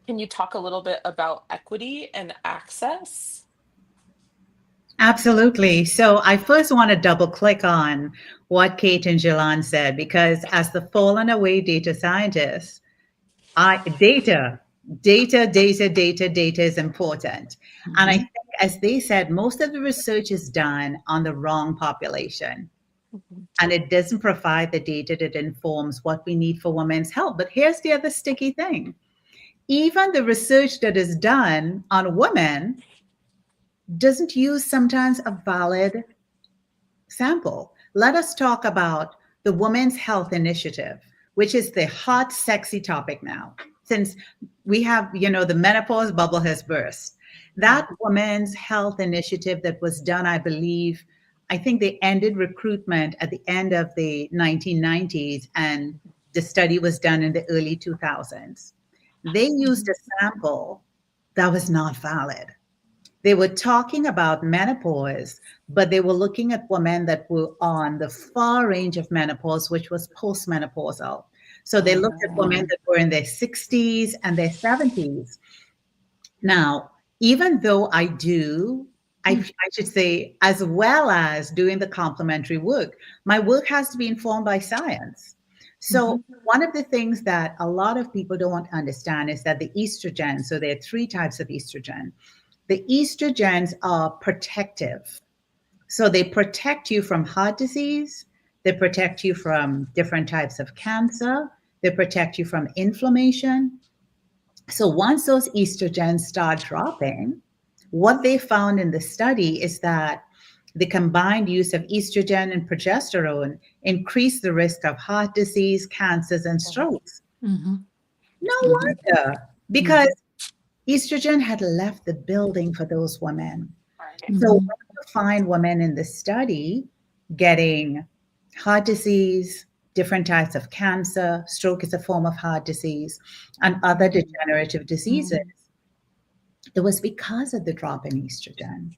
can you talk a little bit about equity and access? Absolutely. So I first want to double click on what Kate and Geillan said, because as the fallen away data scientist, data is important. And I think, as they said, most of the research is done on the wrong population. Mhm. And it doesn't provide the data that informs what we need for women's health. But here's the other sticky thing. Even the research that is done on women doesn't use sometimes a valid sample. Let us talk about the Women's Health Initiative, which is the hot, sexy topic now. Since we have, the menopause bubble has burst. That Women's Health Initiative that was done, I think they ended recruitment at the end of the 1990s, and the study was done in the early 2000s. They used a sample that was not valid. They were talking about menopause, but they were looking at women that were on the far range of menopause, which was postmenopausal. So they looked at women that were in their 60s and their 70s. Now, even though I should say, as well as doing the complementary work, my work has to be informed by science. So one of the things that a lot of people don't understand is that the estrogen, so there are 3 types of estrogen. The estrogens are protective. So they protect you from heart disease. They protect you from different types of cancer. They protect you from inflammation. So once those estrogens start dropping, what they found in the study is that the combined use of estrogen and progesterone increased the risk of heart disease, cancers, and strokes. No wonder, because estrogen had left the building for those women. So when you find women in the study getting heart disease, different types of cancer, stroke is a form of heart disease, and other degenerative diseases, it was because of the drop in estrogen.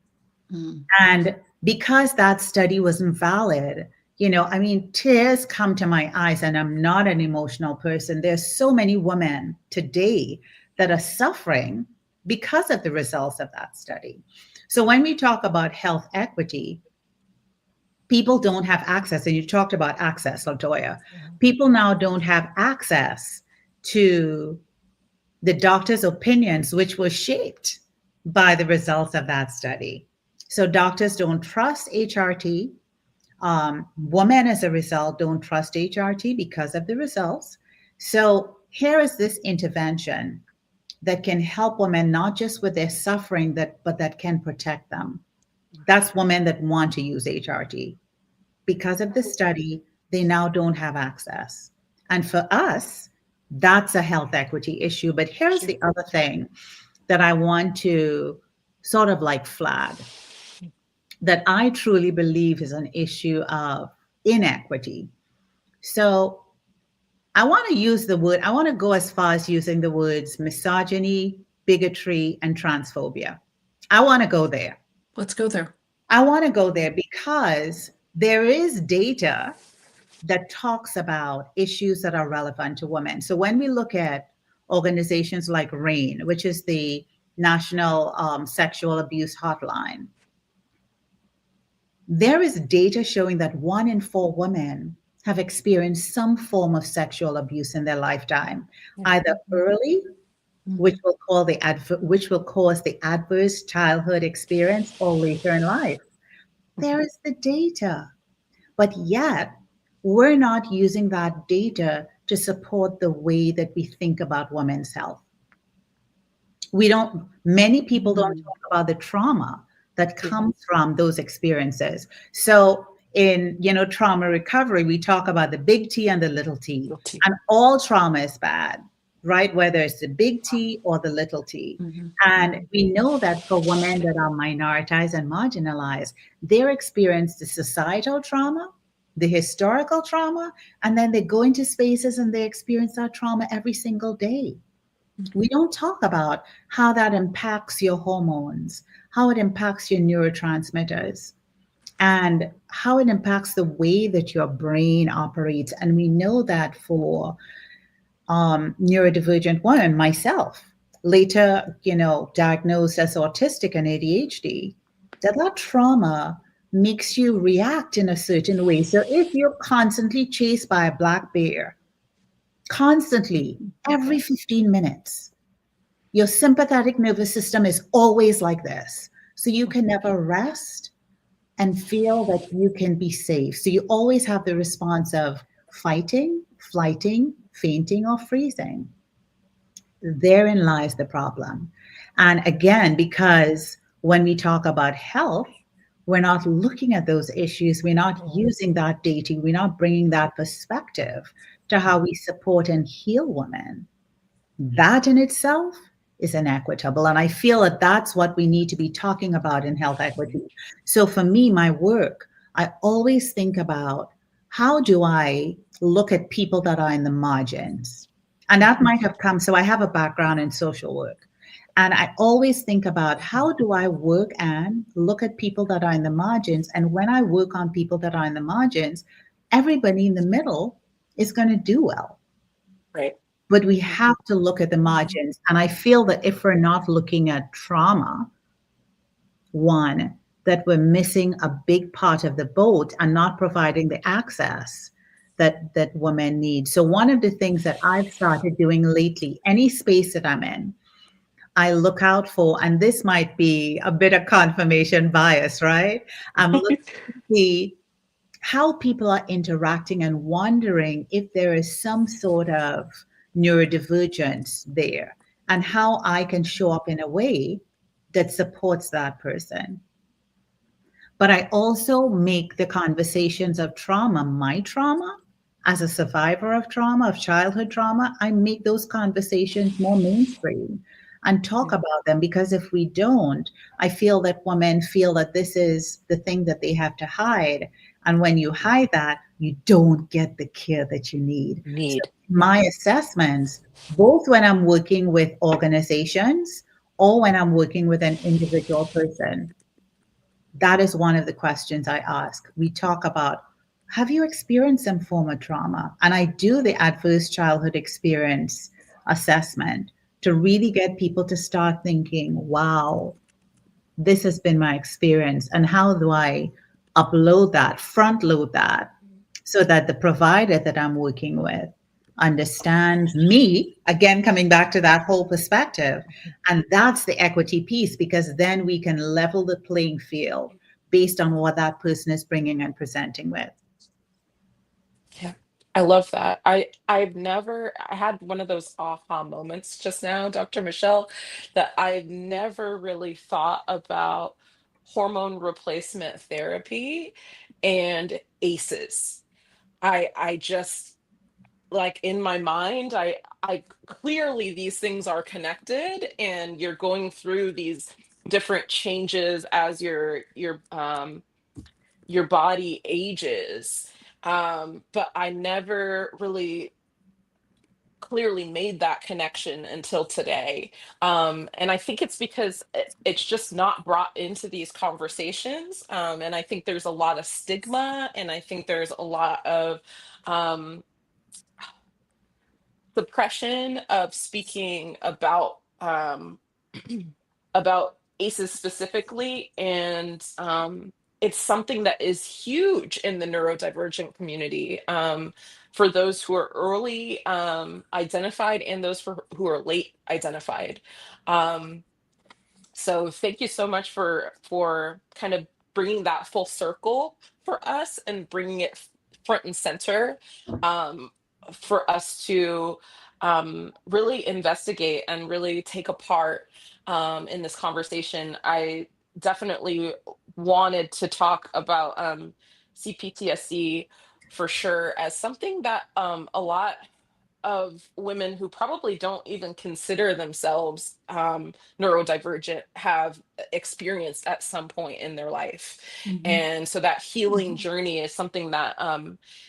And because that study wasn't valid, tears come to my eyes, and I'm not an emotional person. There's so many women today that are suffering because of the results of that study. So when we talk about health equity, people don't have access, and you talked about access, LaToya. People now don't have access to the doctor's opinions, which were shaped by the results of that study. So doctors don't trust HRT. Women, as a result, don't trust HRT because of the results. So here is this intervention that can help women, not just with their suffering, but that can protect them. That's women that want to use HRT. Because of the study, they now don't have access. And for us, that's a health equity issue. But here's the other thing. that I want to sort of like flag, that I truly believe is an issue of inequity. So I want to go as far as using the words misogyny, bigotry, and transphobia. I want to go there. Let's go there. I want to go there because there is data that talks about issues that are relevant to women. So when we look at organizations like RAIN, which is the National Sexual Abuse Hotline, there is data showing that 1 in 4 women have experienced some form of sexual abuse in their lifetime, either early, which will cause the adverse childhood experience, or later in life. There is the data, but yet we're not using that data to support the way that we think about women's health. Many people don't talk about the trauma that comes from those experiences. So in, trauma recovery, we talk about the big T and the little t. And all trauma is bad, right? Whether it's the big T or the little t. And we know that for women that are minoritized and marginalized, they experience the societal trauma, the historical trauma, and then they go into spaces and they experience that trauma every single day. We don't talk about how that impacts your hormones, how it impacts your neurotransmitters, and how it impacts the way that your brain operates. And we know that for neurodivergent women, myself, later, diagnosed as autistic and ADHD, that trauma makes you react in a certain way. So if you're constantly chased by a black bear, constantly, every 15 minutes, your sympathetic nervous system is always like this. So you can never rest and feel that you can be safe. So you always have the response of fighting, flighting, fainting, or freezing. Therein lies the problem. And again, because when we talk about health, we're not looking at those issues. We're not using that data. We're not bringing that perspective to how we support and heal women. That in itself is inequitable. And I feel that that's what we need to be talking about in health equity. So for me, my work, I always think about how do I look at people that are in the margins? And that might have come, so I have a background in social work. And I always think about how do I work and look at people that are in the margins? And when I work on people that are in the margins, everybody in the middle is going to do well. Right. But we have to look at the margins. And I feel that if we're not looking at trauma, one, that we're missing a big part of the boat and not providing the access that women need. So one of the things that I've started doing lately, any space that I'm in, I look out for, and this might be a bit of confirmation bias, right? I'm looking to see how people are interacting and wondering if there is some sort of neurodivergence there and how I can show up in a way that supports that person. But I also make the conversations of trauma, my trauma, as a survivor of trauma, of childhood trauma, I make those conversations more mainstream and talk about them, because if we don't, I feel that women feel that this is the thing that they have to hide. And when you hide that, you don't get the care that you need. So my assessments, both when I'm working with organizations or when I'm working with an individual person, that is one of the questions I ask. We talk about, have you experienced some form of trauma? And I do the adverse childhood experience assessment to really get people to start thinking, wow, this has been my experience. And how do I upload that, front load that, so that the provider that I'm working with understands me, again, coming back to that whole perspective. And that's the equity piece, because then we can level the playing field based on what that person is bringing and presenting with. Yeah, I love that. I had one of those aha moments just now, Dr. Michelle, that I've never really thought about hormone replacement therapy and ACEs. I just, like, in my mind, I clearly these things are connected, and you're going through these different changes as your body ages. But I never really clearly made that connection until today. And I think it's because it's just not brought into these conversations. And I think there's a lot of stigma, and I think there's a lot of um, suppression of speaking about ACEs specifically. And it's something that is huge in the neurodivergent community, for those who are early identified and those who are late identified. Um, so thank you so much for kind of bringing that full circle for us and bringing it front and center, um, for us to really investigate and really take apart, in this conversation. I definitely wanted to talk about CPTSD for sure, as something that a lot of women who probably don't even consider themselves neurodivergent have experienced at some point in their life. And so that healing journey is something that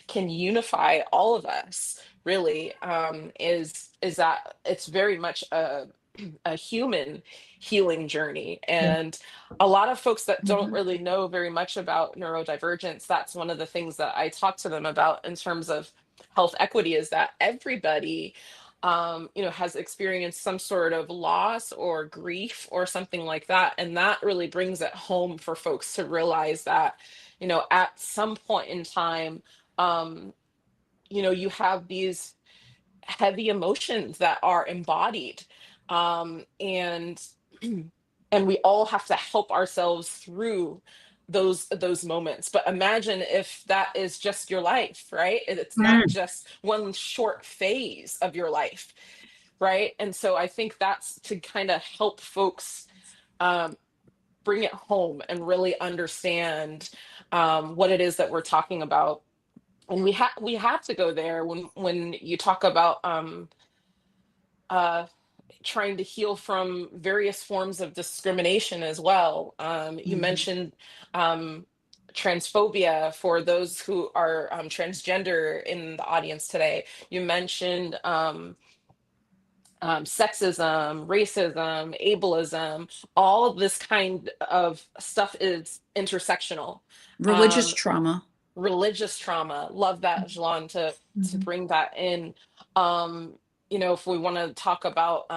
can unify all of us, really. Is that it's very much a human healing journey. And a lot of folks that don't really know very much about neurodivergence, that's one of the things that I talk to them about in terms of health equity, is that everybody has experienced some sort of loss or grief or something like that. And that really brings it home for folks to realize that, at some point in time, you have these heavy emotions that are embodied, and and we all have to help ourselves through those moments. But imagine if that is just your life, right? It's not just one short phase of your life, right? And so I think that's to kind of help folks bring it home and really understand what it is that we're talking about. And we have to go there when you talk about trying to heal from various forms of discrimination as well. You mentioned transphobia for those who are transgender in the audience today. You mentioned sexism, racism, ableism. All of this kind of stuff is intersectional. Religious trauma. Religious trauma. Love that, Geillan, to bring that in. If we want to talk about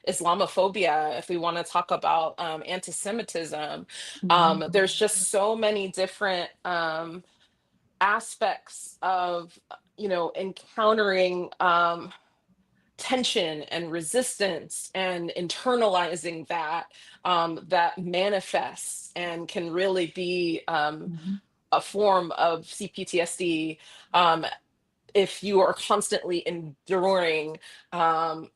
Islamophobia, if we want to talk about anti-Semitism, there's just so many different aspects of encountering tension and resistance and internalizing that, that manifests and can really be a form of CPTSD, if you are constantly enduring that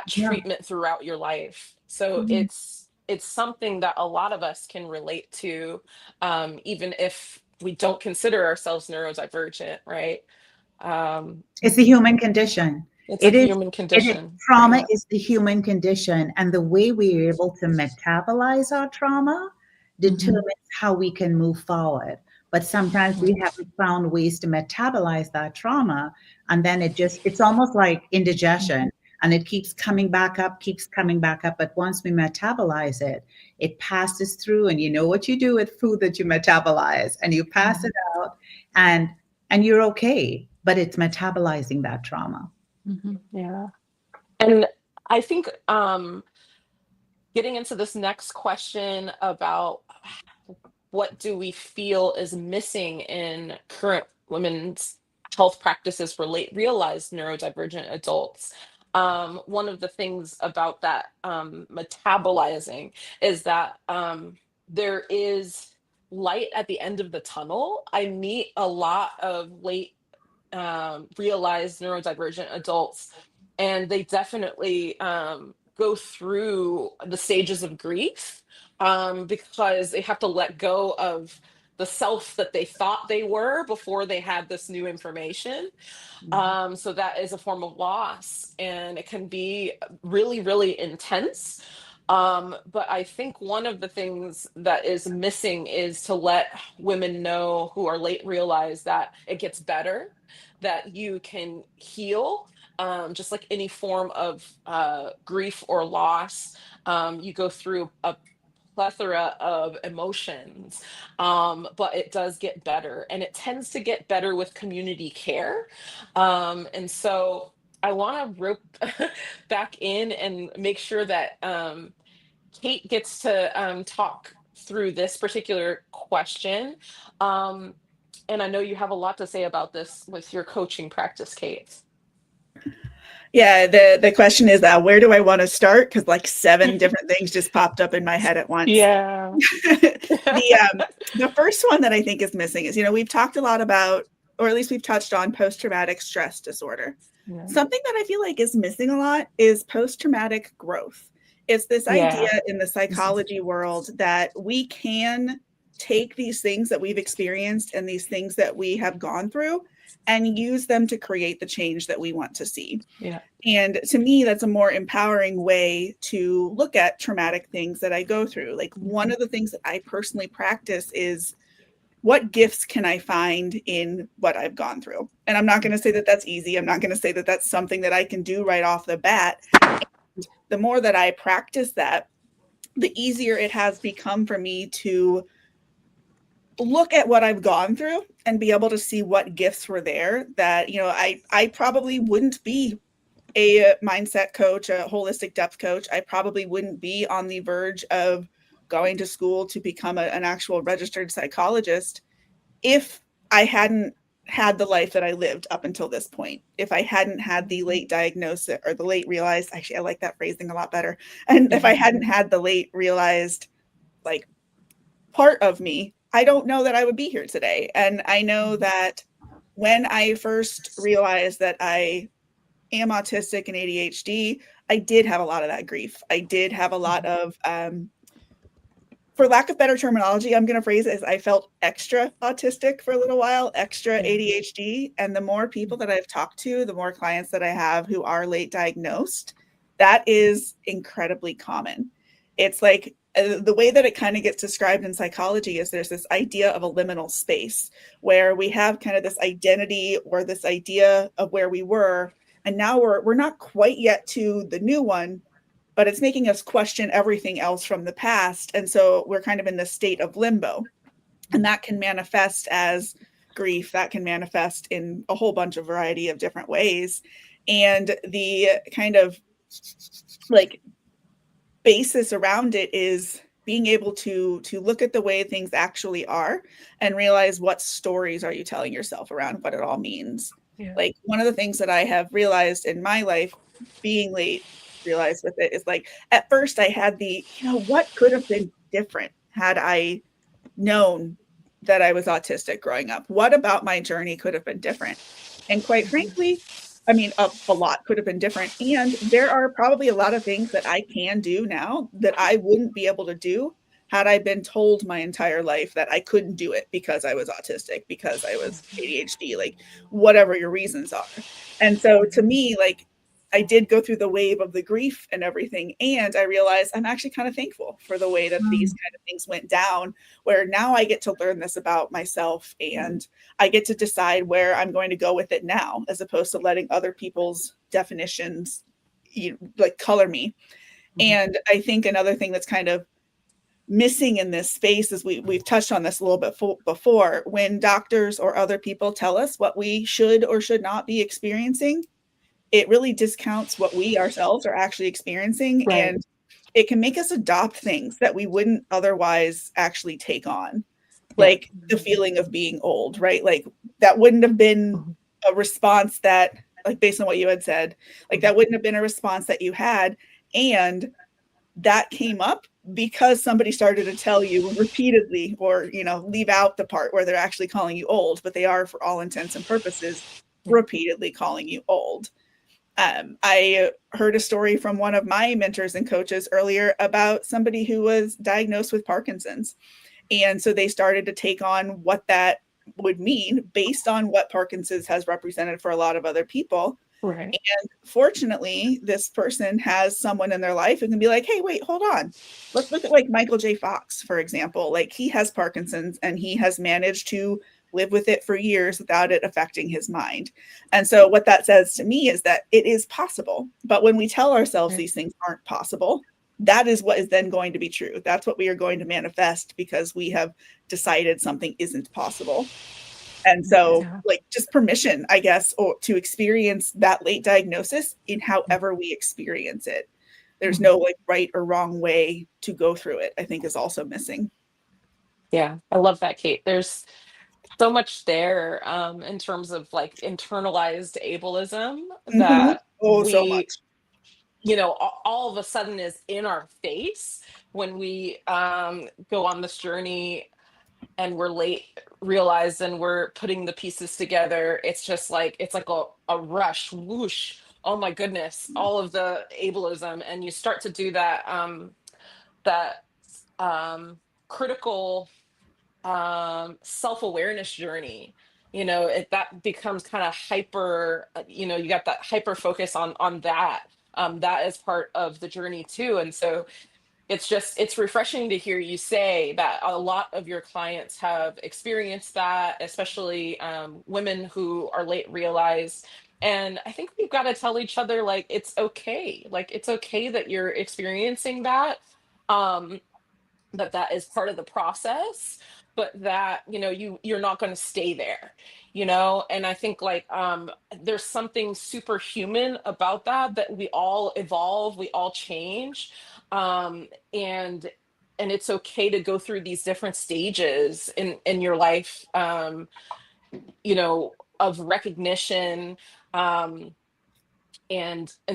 treatment throughout your life. So it's something that a lot of us can relate to, even if we don't consider ourselves neurodivergent, right? It's the human condition. It's a human condition. Trauma is the human condition, and the way we are able to metabolize our trauma determines how we can move forward. But sometimes we haven't found ways to metabolize that trauma, and then it's almost like indigestion, and it keeps coming back up. But once we metabolize it, it passes through, and you know what you do with food that you metabolize, and you pass it out, and you're okay. But it's metabolizing that trauma. Yeah. And I think getting into this next question about what do we feel is missing in current women's health practices for late realized neurodivergent adults. One of the things about that metabolizing is that there is light at the end of the tunnel. I meet a lot of late realized neurodivergent adults, and they definitely go through the stages of grief, because they have to let go of the self that they thought they were before they had this new information. So that is a form of loss, and it can be really, really intense. But I think one of the things that is missing is to let women know who are late realize that it gets better, that you can heal. Just like any form of grief or loss, you go through a plethora of emotions, but it does get better, and it tends to get better with community care. And so I want to rope back in and make sure that Kate gets to talk through this particular question. Um, and I know you have a lot to say about this with your coaching practice, Kate. Yeah, the question is, where do I want to start? Because like 7 different things just popped up in my head at once. Yeah. The first one that I think is missing is, we've talked a lot about, or at least we've touched on post-traumatic stress disorder. Yeah. Something that I feel like is missing a lot is post-traumatic growth. It's this idea in the psychology world that we can take these things that we've experienced and these things that we have gone through and use them to create the change that we want to see. Yeah. And to me, that's a more empowering way to look at traumatic things that I go through. Like, one of the things that I personally practice is, what gifts can I find in what I've gone through? And I'm not going to say that that's easy. I'm not going to say that that's something that I can do right off the bat. And the more that I practice that, the easier it has become for me to look at what I've gone through and be able to see what gifts were there that, I probably wouldn't be a mindset coach, a holistic depth coach. I probably wouldn't be on the verge of going to school to become an actual registered psychologist if I hadn't had the life that I lived up until this point. If I hadn't had the late diagnosis, or the late realized, actually, I like that phrasing a lot better. And if I hadn't had the late realized, like, part of me, I don't know that I would be here today. And I know that when I first realized that I am autistic and ADHD, I did have a lot of that grief. I did have a lot of, for lack of better terminology, I'm going to phrase it as, I felt extra autistic for a little while, extra ADHD. And the more people that I've talked to, the more clients that I have who are late diagnosed, that is incredibly common. It's like, the way that it kind of gets described in psychology is there's this idea of a liminal space where we have kind of this identity or this idea of where we were. And now we're not quite yet to the new one, but it's making us question everything else from the past. And so we're kind of in this state of limbo. And that can manifest as grief. That can manifest in a whole bunch of variety of different ways. And the kind of like basis around it is being able to look at the way things actually are and realize, what stories are you telling yourself around what it all means. Yeah. Like, one of the things that I have realized in my life, being late realized with it, is like, at first I had the, what could have been different had I known that I was autistic growing up? What about my journey could have been different? And quite frankly, I mean, a lot could have been different. And there are probably a lot of things that I can do now that I wouldn't be able to do had I been told my entire life that I couldn't do it because I was autistic, because I was ADHD, like, whatever your reasons are. And so to me, like, I did go through the wave of the grief and everything. And I realized I'm actually kind of thankful for the way that these kind of things went down, where now I get to learn this about myself and I get to decide where I'm going to go with it now, as opposed to letting other people's definitions, like, color me. And I think another thing that's kind of missing in this space is, we've touched on this a little bit before, when doctors or other people tell us what we should or should not be experiencing, it really discounts what we ourselves are actually experiencing. Right. And it can make us adopt things that we wouldn't otherwise actually take on. Like the feeling of being old, right? Like, that wouldn't have been a response that, like, based on what you had said, like, that wouldn't have been a response that you had. And that came up because somebody started to tell you repeatedly, or, leave out the part where they're actually calling you old, but they are, for all intents and purposes, repeatedly calling you old. I heard a story from one of my mentors and coaches earlier about somebody who was diagnosed with Parkinson's. And so they started to take on what that would mean based on what Parkinson's has represented for a lot of other people. Right. And fortunately, this person has someone in their life who can be like, hey, wait, hold on. Let's look at like Michael J. Fox, for example. Like he has Parkinson's and he has managed to live with it for years without it affecting his mind. And so what that says to me is that it is possible. But when we tell ourselves these things aren't possible, that is what is then going to be true. That's what we are going to manifest because we have decided something isn't possible. And so like just permission, I guess, or to experience that late diagnosis in however we experience it. There's no like right or wrong way to go through it, I think is also missing. Yeah, I love that, Kate. There's so much there in terms of like internalized ableism that so we, much. you know, all of a sudden is in our face when we go on this journey and we're late realized and we're putting the pieces together. It's just like, it's like a rush, whoosh. Oh my goodness, all of the ableism. And you start to do that, critical self-awareness journey. You know, that becomes kind of hyper, you know, you got that hyper focus on that. That is part of the journey too. And so it's refreshing to hear you say that a lot of your clients have experienced that, especially women who are late realized. And I think we've got to tell each other, like, it's okay. Like, it's okay that you're experiencing that, that is part of the process, but that, you know, you're not going to stay there, you know? And I think like there's something superhuman about that we all evolve, we all change. And it's okay to go through these different stages in your life, you know, of recognition. And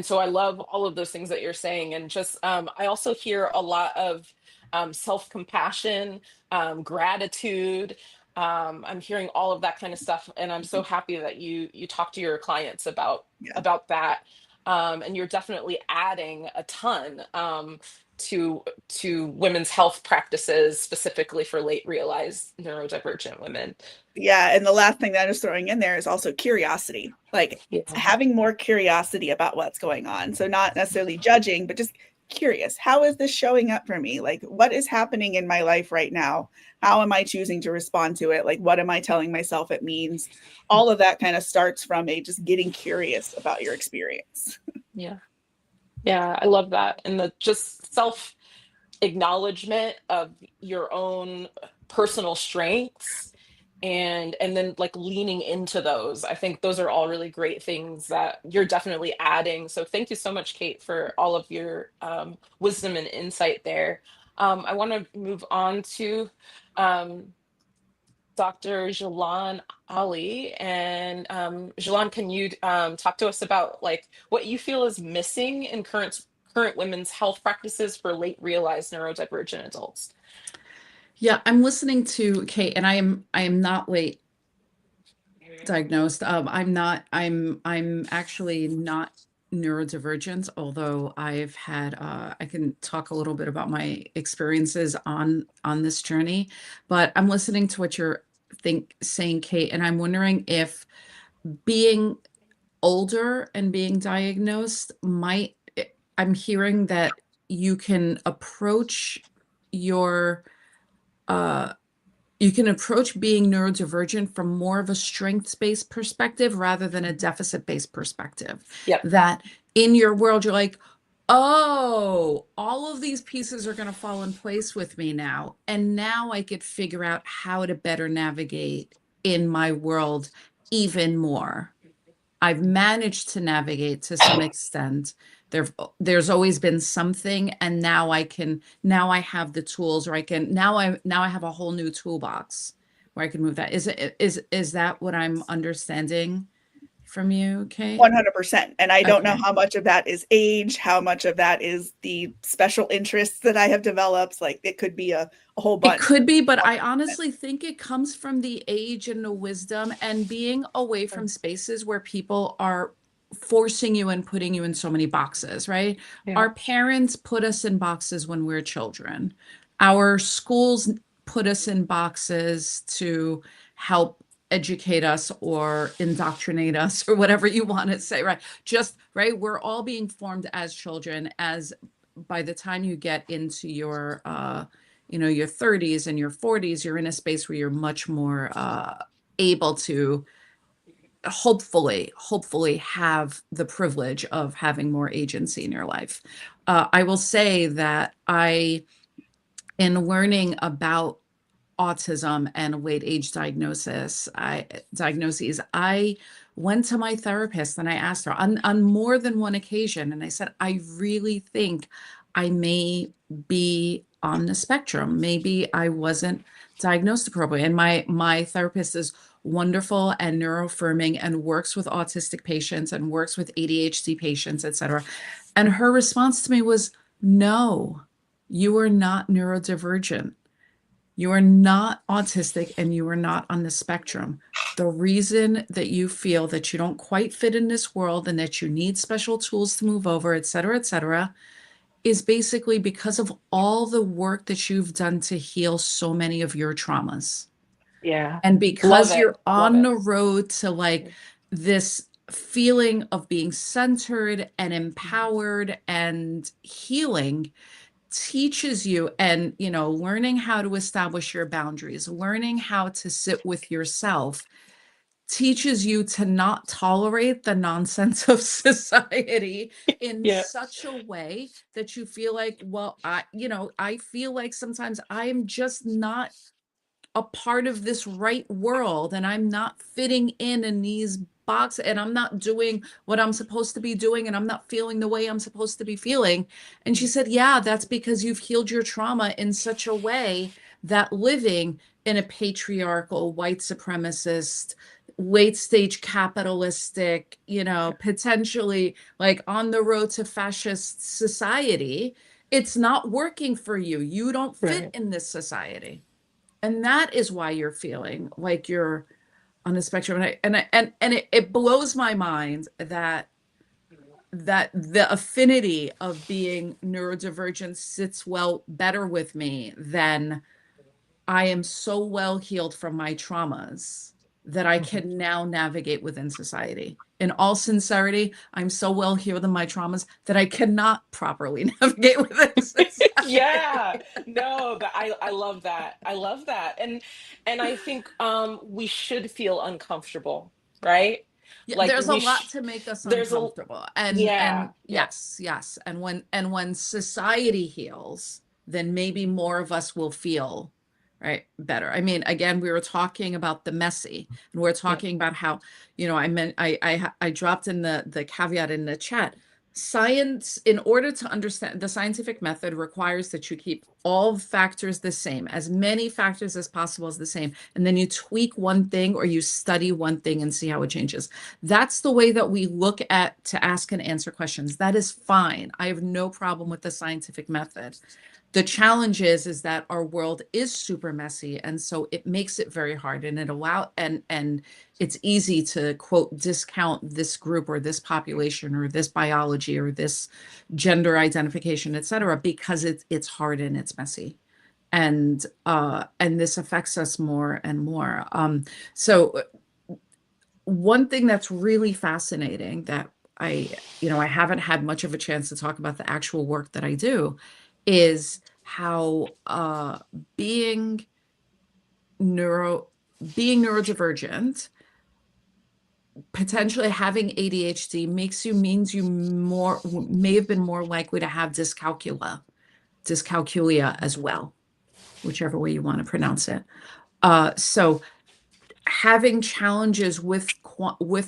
so I love all of those things that you're saying. And just I also hear a lot of self-compassion, gratitude. I'm hearing all of that kind of stuff, and I'm so happy that you talk to your clients about that. And you're definitely adding a ton to women's health practices, specifically for late realized neurodivergent women. Yeah, and the last thing that I'm just throwing in there is also curiosity. Like having more curiosity about what's going on. So not necessarily judging, but just curious. How is this showing up for me? Like what is happening in my life right now? How am I choosing to respond to it? Like what am I telling myself it means? All of that kind of starts from just getting curious about your experience. Yeah. Yeah, I love that. And the just self acknowledgement of your own personal strengths, and then like leaning into those. I think those are all really great things that you're definitely adding. So thank you so much, Kate, for all of your wisdom and insight there. I want to move on to Dr. Geillan Aly. And Geillan, can you talk to us about like what you feel is missing in current women's health practices for late realized neurodivergent adults? Yeah, I'm listening to Kate, and I am not late diagnosed. I'm actually not neurodivergent, although I've had I can talk a little bit about my experiences on this journey, but I'm listening to what you're saying, Kate, and I'm wondering if being older and being diagnosed I'm hearing that you can approach your you can approach being neurodivergent from more of a strengths-based perspective rather than a deficit-based perspective. Yep. That in your world, you're like, oh, all of these pieces are going to fall in place with me now. And now I could figure out how to better navigate in my world even more. I've managed to navigate to some extent. There's always been something, and now I have the tools, or now I have a whole new toolbox where I can move that. Is that what I'm understanding from you, Kate? 100%. And I don't know Okay. how much of that is age, how much of that is the special interests that I have developed. Like it could be a whole bunch. It could be, but I honestly think it comes from the age and the wisdom and being away from spaces where people are forcing you and putting you in so many boxes, right? Yeah. Our parents put us in boxes when we're children. Our schools put us in boxes to help educate us or indoctrinate us or whatever you want to say, right? Just, right, we're all being formed as children. As by the time you get into your your 30s and your 40s, you're in a space where you're much more able to hopefully have the privilege of having more agency in your life. I will say that in learning about autism and late age diagnoses, I went to my therapist and I asked her on more than one occasion, and I said, I really think I may be on the spectrum. Maybe I wasn't diagnosed appropriately. And my therapist is wonderful and neuroaffirming and works with autistic patients and works with ADHD patients, etc. And her response to me was, no, you are not neurodivergent. You are not autistic and you are not on the spectrum. The reason that you feel that you don't quite fit in this world and that you need special tools to move over, et cetera, is basically because of all the work that you've done to heal so many of your traumas. Yeah. And Love because it. you're Love on it. the road to like this feeling of being centered and empowered and healing, teaches you, and learning how to establish your boundaries, learning how to sit with yourself, teaches you to not tolerate the nonsense of society in Yeah. such a way that you feel like, well, I feel like sometimes I'm just not a part of this right world, and I'm not fitting in these boxes, and I'm not doing what I'm supposed to be doing, and I'm not feeling the way I'm supposed to be feeling. And she said, yeah, that's because you've healed your trauma in such a way that living in a patriarchal, white supremacist, late stage capitalistic, potentially like on the road to fascist society, it's not working for you. You don't fit Right. in this society. And that is why you're feeling like you're on the spectrum. And it blows my mind that the affinity of being neurodivergent sits better with me than I am so well healed from my traumas that I can now navigate within society. In all sincerity, I'm so well healed in my traumas that I cannot properly navigate within society. Yeah. No, but I love that. I love that. And I think we should feel uncomfortable, right? Yeah, Like there's a lot to make us there's a uncomfortable. And yeah, and yeah. yes. And when society heals, then maybe more of us will feel right better. I mean, again, we were talking about the messy, and we're Yeah. talking about how, I dropped in the caveat in the chat. Science, in order to understand, the scientific method requires that you keep all factors the same, as many factors as possible as the same, and then you tweak one thing or you study one thing and see how it changes. That's the way that we look at to ask and answer questions. That is fine. I have no problem with the scientific method. The challenge is that our world is super messy, and so it makes it very hard, and and it's easy to quote discount this group or this population or this biology or this gender identification, etc., because it's hard and it's messy. And this affects us more and more. So one thing that's really fascinating that I haven't had much of a chance to talk about the actual work that I do is how being neurodivergent, potentially having ADHD means you may have been more likely to have dyscalculia as well, whichever way you want to pronounce it. So having challenges with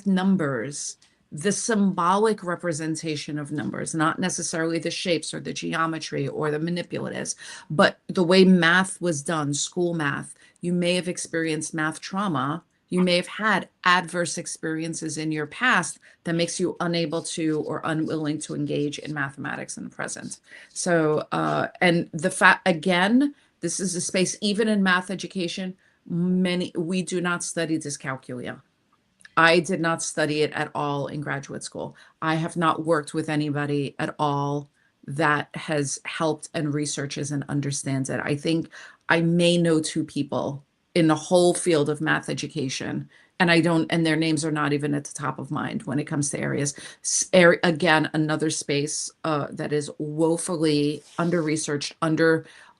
numbers, the symbolic representation of numbers, not necessarily the shapes or the geometry or the manipulatives, but the way math was done, school math. You may have experienced math trauma. You may have had adverse experiences in your past that makes you unable to or unwilling to engage in mathematics in the present. So, and the fact, again, this is a space, even in math education, we do not study dyscalculia. I did not study it at all in graduate school. I have not worked with anybody at all that has helped and researches and understands it. I think I may know 2 people in the whole field of math education, and their names are not even at the top of mind when it comes to areas. Again, another space that is woefully under-researched,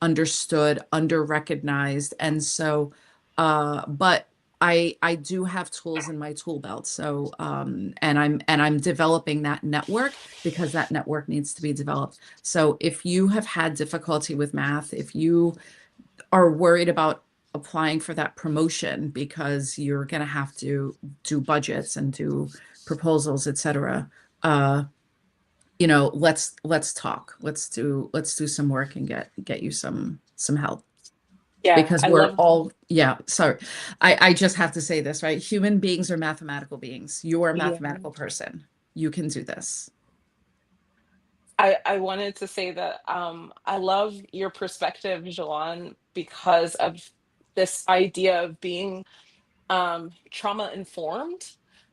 understood, under-recognized. And so, but I do have tools in my tool belt. So, and I'm developing that network because that network needs to be developed. So if you have had difficulty with math, if you are worried about applying for that promotion because you're going to have to do budgets and do proposals, etc., let's talk. Let's do some work and get you some help. Yeah, Because I we're love. all, sorry. I just have to say this, right? Human beings are mathematical beings. You are a Yeah. mathematical person. You can do this. I wanted to say that I love your perspective, Geillan, because of this idea of being trauma informed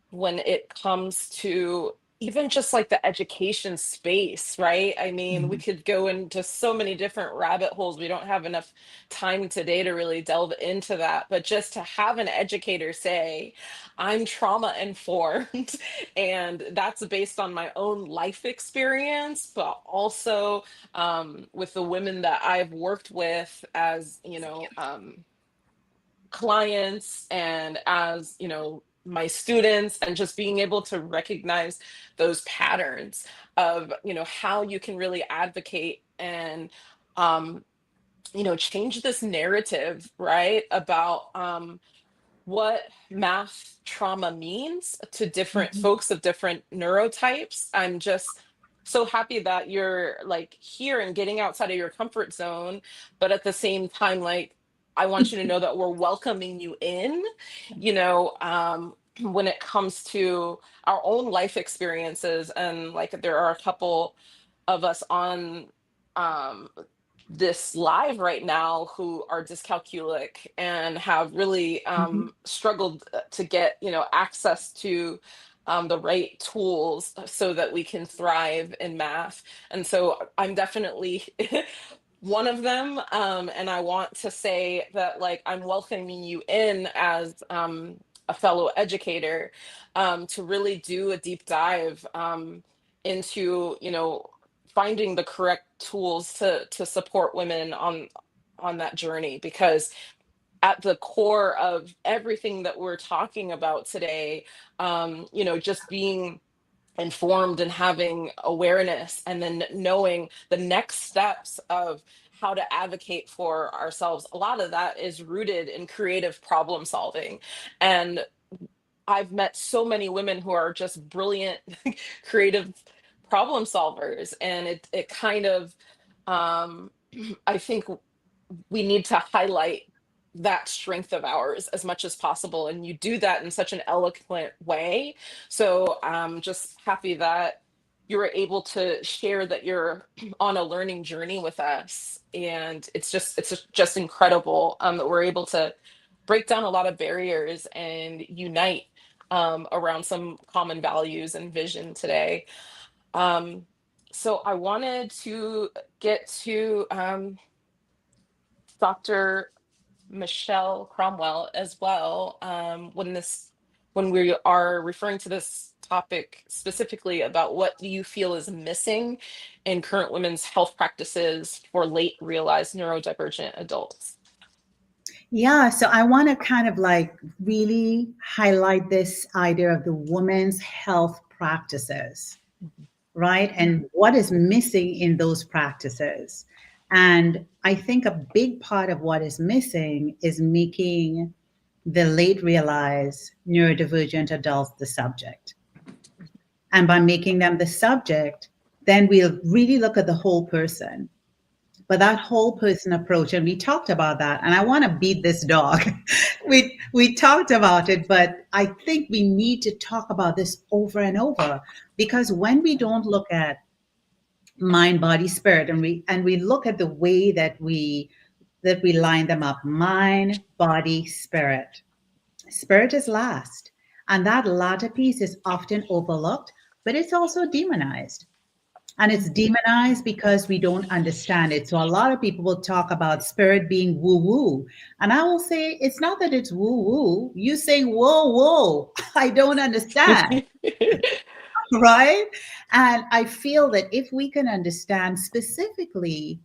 when it comes to even just like the education space, right? I mean, we could go into so many different rabbit holes. We don't have enough time today to really delve into that. But just to have an educator say, I'm trauma informed, and that's based on my own life experience, but also with the women that I've worked with as, clients and as my students, and just being able to recognize those patterns of how you can really advocate and um change this narrative, right, about what math trauma means to different folks of different neurotypes. I'm just so happy that you're like here and getting outside of your comfort zone, but at the same time, like, I want you to know that we're welcoming you in, when it comes to our own life experiences. And like, there are a couple of us on um this live right now who are dyscalculic and have really struggled to get access to the right tools so that we can thrive in math. And so I'm definitely one of them, and I want to say that, like, I'm welcoming you in as a fellow educator, to really do a deep dive into finding the correct tools to support women on that journey. Because at the core of everything that we're talking about today, just being informed and having awareness, and then knowing the next steps of how to advocate for ourselves, a lot of that is rooted in creative problem solving. And I've met so many women who are just brilliant creative problem solvers, and it kind of I think we need to highlight that strength of ours as much as possible, and you do that in such an eloquent way. So I'm just happy that you were able to share that you're on a learning journey with us. And it's just incredible that we're able to break down a lot of barriers and unite around some common values and vision today. So I wanted to get to Dr. Michelle Cromwell as well, when we are referring to this topic specifically about what do you feel is missing in current women's health practices for late realized neurodivergent adults. Yeah, so I want to kind of like really highlight this idea of the women's health practices, right? And what is missing in those practices. And I think a big part of what is missing is making the late realized neurodivergent adults the subject. And by making them the subject, then we'll really look at the whole person. But that whole person approach, and we talked about that, and I want to beat this dog. we talked about it, but I think we need to talk about this over and over, because when we don't look at mind, body, spirit, and we look at the way that we line them up, mind, body, spirit. Spirit is last, and that latter piece is often overlooked, but it's also demonized. And it's demonized because we don't understand it. So a lot of people will talk about spirit being woo woo. And I will say, it's not that it's woo woo. You say, whoa, whoa, I don't understand. Right? And I feel that if we can understand specifically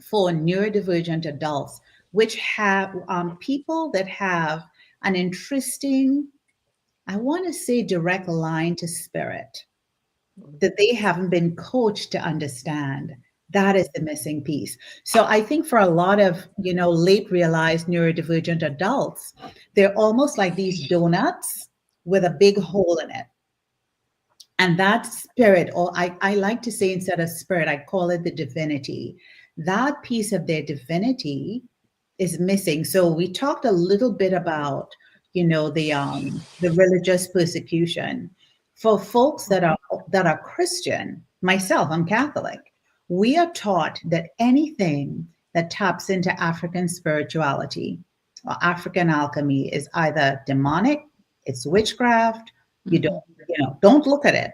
for neurodivergent adults, which have people that have an interesting, I want to say, direct line to spirit, that they haven't been coached to understand. That is the missing piece. So I think for a lot of, late realized neurodivergent adults, they're almost like these donuts with a big hole in it. And that spirit, or I like to say, instead of spirit, I call it the divinity. That piece of their divinity is missing. So we talked a little bit about, the religious persecution. For folks that are Christian, myself, I'm Catholic, we are taught that anything that taps into African spirituality or African alchemy is either demonic, it's witchcraft, you don't look at it.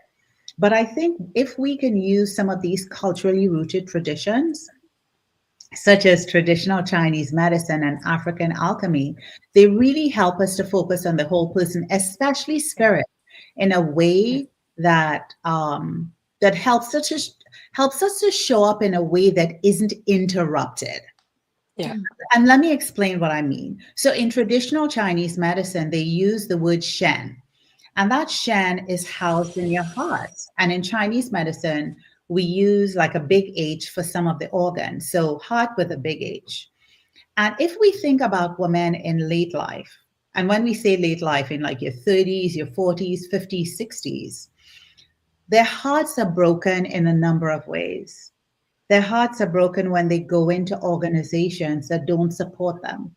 But I think if we can use some of these culturally rooted traditions, such as traditional Chinese medicine and African alchemy, they really help us to focus on the whole person, especially spirit, in a way that that helps us to show up in a way that isn't interrupted. Yeah. And let me explain what I mean. So in traditional Chinese medicine, they use the word shen. And that shen is housed in your heart. And in Chinese medicine, we use like a big H for some of the organs. So heart with a big H. And if we think about women in late life, and when we say late life, in like your 30s, your 40s, 50s, 60s, their hearts are broken in a number of ways. Their hearts are broken when they go into organizations that don't support them,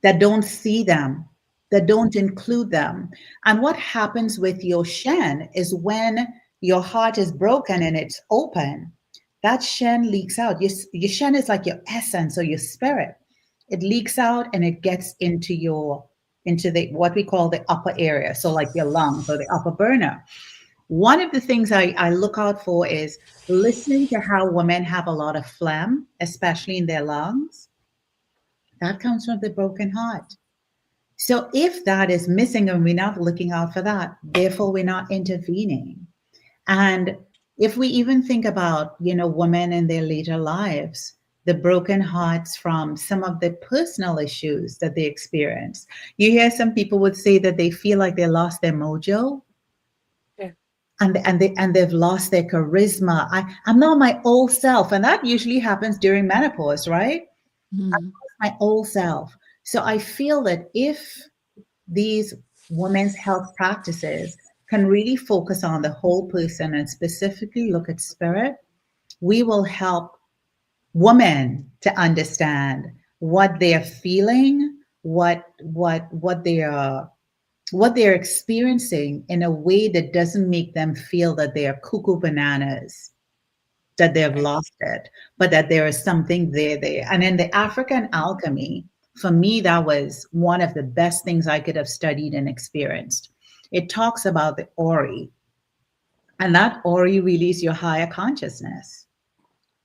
that don't see them, that don't include them. And what happens with your shen is when your heart is broken and it's open, that shen leaks out. Your shen is like your essence or your spirit. It leaks out and it gets into the what we call the upper area. So like your lungs or the upper burner. One of the things I look out for is listening to how women have a lot of phlegm, especially in their lungs. That comes from the broken heart. So if that is missing and we're not looking out for that, therefore we're not intervening. And if we even think about, women in their later lives, the broken hearts from some of the personal issues that they experience. You hear some people would say that they feel like they lost their mojo. Yeah. And they've lost their charisma. I'm not my old self. And that usually happens during menopause, right? Mm-hmm. My old self. So I feel that if these women's health practices can really focus on the whole person and specifically look at spirit, we will help women to understand what they're feeling, what they're experiencing in a way that doesn't make them feel that they are cuckoo bananas, that they've lost it, but that there is something there. And in the African alchemy, for me, that was one of the best things I could have studied and experienced. It talks about the Ori, and that Ori really is your higher consciousness.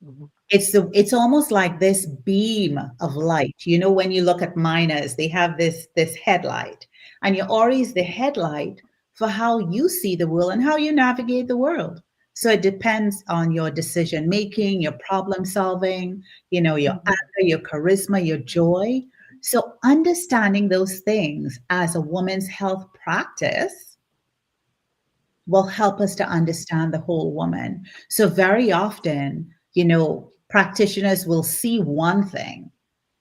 Mhm. It's almost like this beam of light. When you look at miners, they have this headlight, and your Ori is the headlight for how you see the world and how you navigate the world. So it depends on your decision making, your problem solving, your anger, your charisma, your joy. So understanding those things as a woman's health practice will help us to understand the whole woman. So very often, practitioners will see one thing,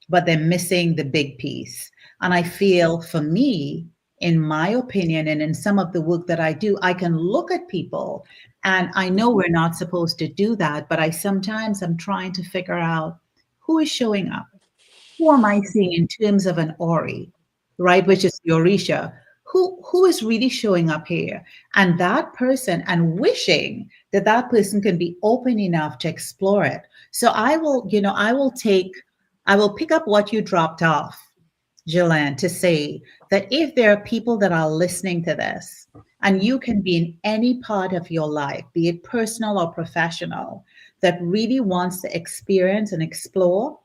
but they're missing the big piece. And I feel, for me, in my opinion, and in some of the work that I do, I can look at people, and I know we're not supposed to do that, but I'm trying to figure out who is showing up. Who am I seeing in terms of an Ori, right? Which is Yorisha. Who is really showing up here? And that person, and wishing that that person can be open enough to explore it. So I will pick up what you dropped off, Geillan, to say that if there are people that are listening to this And you can be in any part of your life, be it personal or professional, that really wants to experience and explore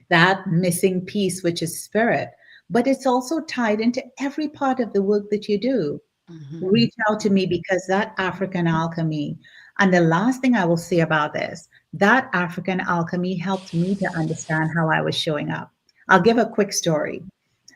that missing piece, which is spirit. But it's also tied into every part of the work that you do. Reach out to me, because that African alchemy, and the last thing I will say about this, that African alchemy helped me to understand how I was showing up. I'll give a quick story.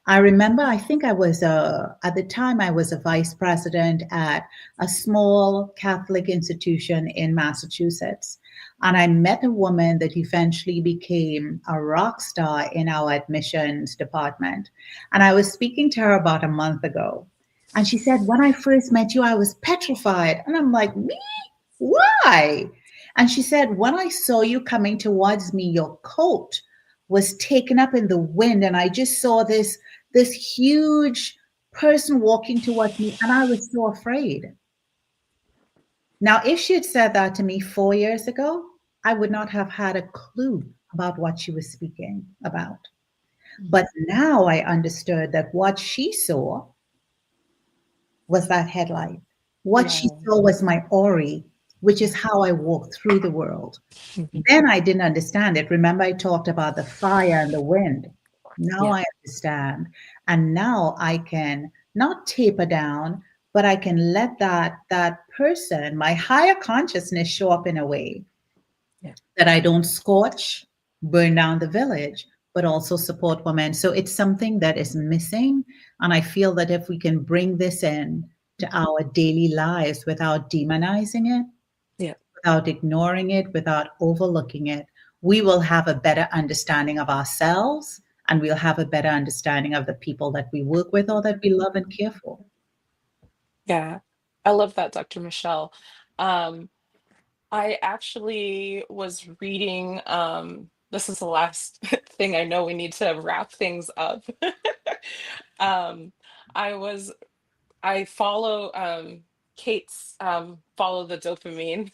I remember, I think I was at the time I was a vice president at a small Catholic institution in Massachusetts. And I met a woman that eventually became a rock star in our admissions department. And I was speaking to her about a month ago. And she said, when I first met you, I was petrified. And I'm like, me? Why? And she said, when I saw you coming towards me, your coat was taken up in the wind. And I just saw this huge person walking towards me, and I was so afraid. Now, if she had said that to me 4 years ago, I would not have had a clue about what she was speaking about. But now I understood that what she saw was that headlight. What she saw was my aura, which is how I walk through the world. Then I didn't understand it. Remember, I talked about the fire and the wind. Now I understand. And now I can not taper down, but I can let that person, my higher consciousness, show up in a way that I don't scorch, burn down the village, but also support women. So it's something that is missing. And I feel that if we can bring this in to our daily lives without demonizing it, without ignoring it, without overlooking it, we will have a better understanding of ourselves, and we'll have a better understanding of the people that we work with or that we love and care for. Yeah, I love that, Dr. Michelle. I actually was reading, this is the last thing I know we need to wrap things up. um, I follow Kate's Follow the Dopamine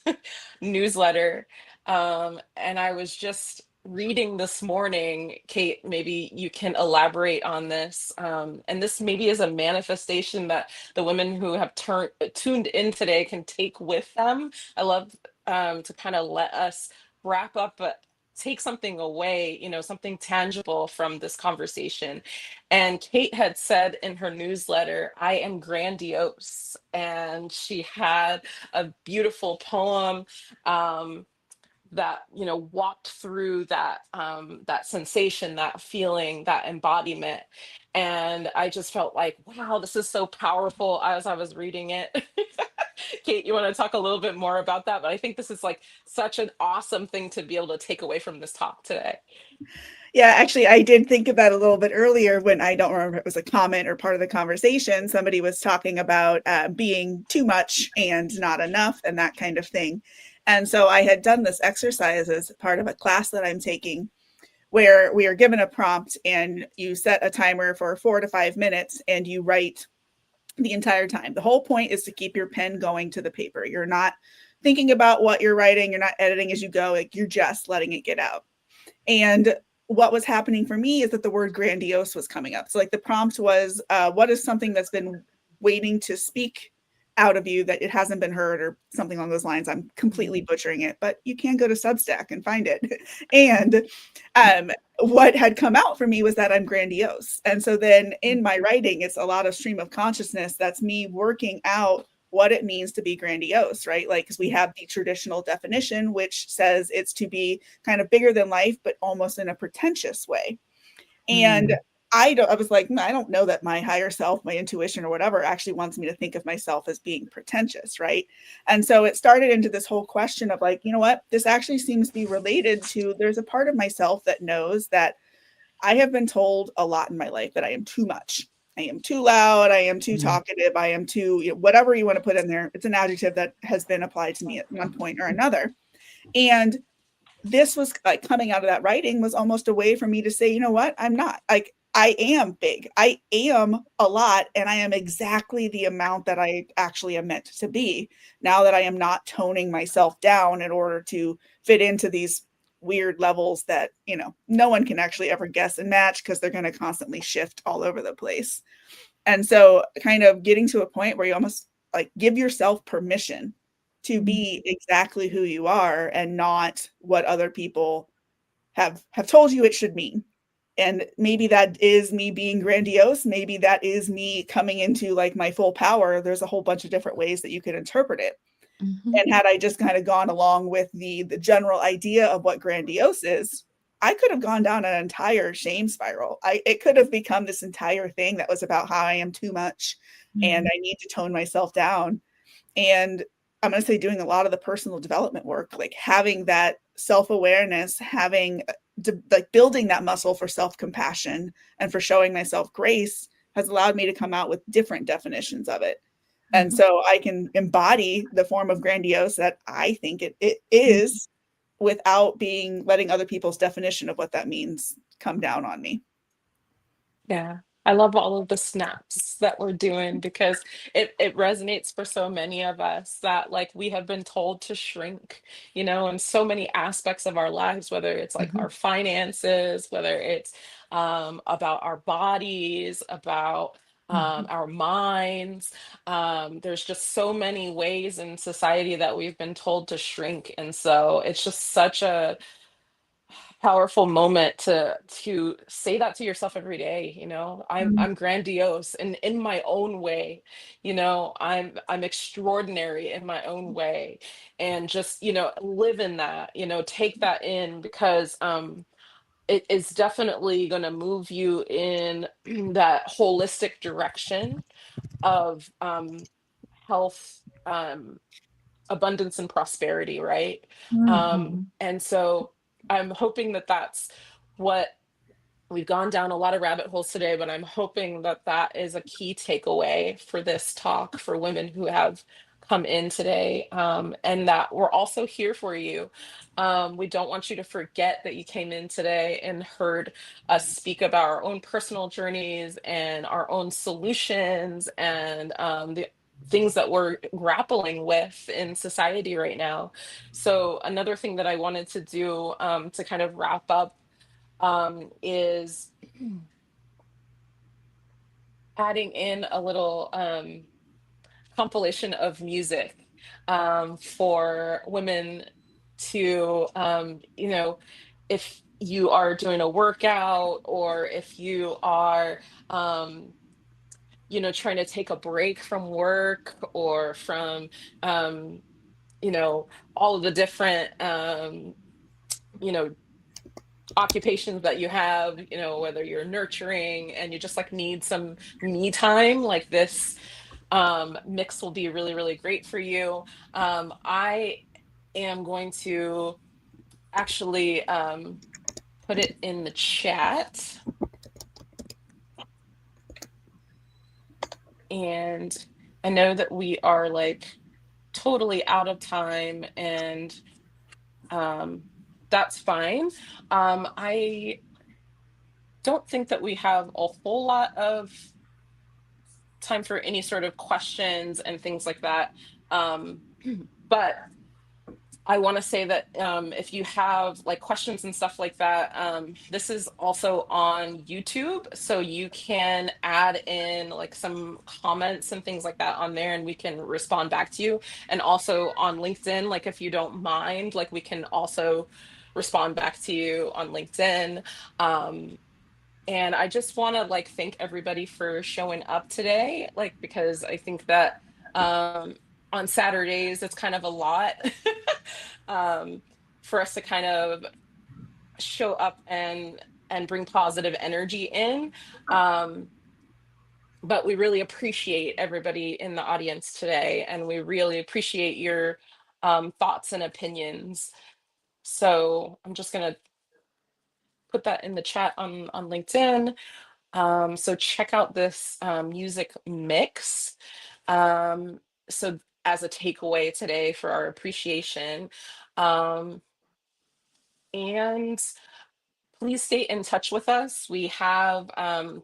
newsletter. And I was just reading this morning, Kate, maybe you can elaborate on this. And this maybe is a manifestation that the women who have tuned in today can take with them. I love to kind of let us wrap up, but take something away, something tangible from this conversation. And Kate had said in her newsletter, I am grandiose. And she had a beautiful poem that walked through that that sensation, that feeling, that embodiment. And I just felt like, wow, this is so powerful as I was reading it. Kate, you want to talk a little bit more about that? But I think this is like such an awesome thing to be able to take away from this talk today. Yeah, actually, I did think of that a little bit earlier when I don't remember if it was a comment or part of the conversation. Somebody was talking about being too much and not enough and that kind of thing. And so I had done this exercise as part of a class that I'm taking, where we are given a prompt and you set a timer for 4 to 5 minutes and you write the entire time. The whole point is to keep your pen going to the paper. You're not thinking about what you're writing. You're not editing as you go. Like, you're just letting it get out. And what was happening for me is that the word grandiose was coming up. So like the prompt was, what is something that's been waiting to speak out of you that it hasn't been heard, or something along those lines. I'm completely butchering it, but you can go to Substack and find it. And what had come out for me was that I'm grandiose. And so then in my writing, it's a lot of stream of consciousness. That's me working out what it means to be grandiose, right? Like, because we have the traditional definition, which says it's to be kind of bigger than life, but almost in a pretentious way. And I was like, I don't know that my higher self, my intuition or whatever actually wants me to think of myself as being pretentious, right? And so it started into this whole question of like, you know what, this actually seems to be related to, there's a part of myself that knows that I have been told a lot in my life that I am too much. I am too loud. I am too talkative. I am too, whatever you want to put in there. It's an adjective that has been applied to me at one point or another. And this was like coming out of that writing was almost a way for me to say, you know what? I'm not. Like, I am big. I am a lot. And I am exactly the amount that I actually am meant to be, now that I am not toning myself down in order to fit into these weird levels that, no one can actually ever guess and match, because they're going to constantly shift all over the place. And so kind of getting to a point where you almost like give yourself permission to be exactly who you are and not what other people have told you it should mean. And maybe that is me being grandiose. Maybe that is me coming into like my full power. There's a whole bunch of different ways that you can interpret it. Mhm. And had I just kind of gone along with the general idea of what grandiose is, I could have gone down an entire shame spiral. It could have become this entire thing that was about how I am too much and I need to tone myself down. And I'm going to say doing a lot of the personal development work, like having that self-awareness, having like building that muscle for self-compassion and for showing myself grace has allowed me to come out with different definitions of it. And so I can embody the form of grandiose that I think it is without letting other people's definition of what that means come down on me. Yeah. I love all of the snaps that we're doing because it resonates for so many of us that like we have been told to shrink, in so many aspects of our lives, whether it's like our finances, whether it's about our bodies, about our minds. There's just so many ways in society that we've been told to shrink. And so it's just such a powerful moment to say that to yourself every day. I'm grandiose and in my own way. I'm extraordinary in my own way, and just live in that, take that in, because it is definitely going to move you in that holistic direction of health, abundance and prosperity, right? And so I'm hoping that that's what we've gone down a lot of rabbit holes today, but I'm hoping that that is a key takeaway for this talk for women who have come in today, and that we're also here for you. We don't want you to forget that you came in today and heard us speak about our own personal journeys and our own solutions and the things that we're grappling with in society right now. So another thing that I wanted to do, to kind of wrap up, is adding in a little compilation of music, for women to, if you are doing a workout, or if you are, trying to take a break from work, or from, um, all of the different, you know, occupations that you have, whether you're nurturing and you just like need some me time, like this mix will be really, really great for you. I am going to actually put it in the chat. And I know that we are like totally out of time, and that's fine. I don't think that we have a whole lot of time for any sort of questions and things like that. But I want to say that if you have like questions and stuff like that, this is also on YouTube. So you can add in like some comments and things like that on there, and we can respond back to you. And also on LinkedIn, like if you don't mind, like we can also respond back to you on LinkedIn. And I just want to like thank everybody for showing up today, like because I think that on Saturdays it's kind of a lot for us to kind of show up and bring positive energy in. But we really appreciate everybody in the audience today, and we really appreciate your thoughts and opinions. So I'm just gonna put that in the chat on LinkedIn. So check out this music mix. So as a takeaway today for our appreciation. And please stay in touch with us. We have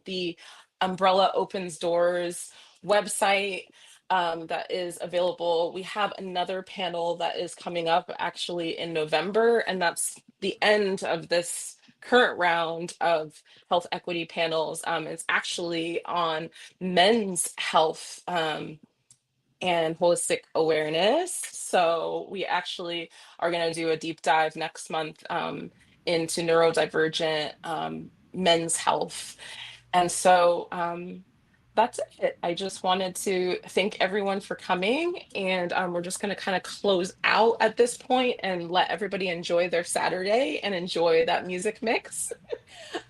the Umbrella Opens Doors website that is available. We have another panel that is coming up actually in November, and that's the end of this current round of health equity panels is actually on men's health and holistic awareness. So we actually are going to do a deep dive next month into neurodivergent men's health. And so that's it. I just wanted to thank everyone for coming, and we're just going to kind of close out at this point and let everybody enjoy their Saturday and enjoy that music mix.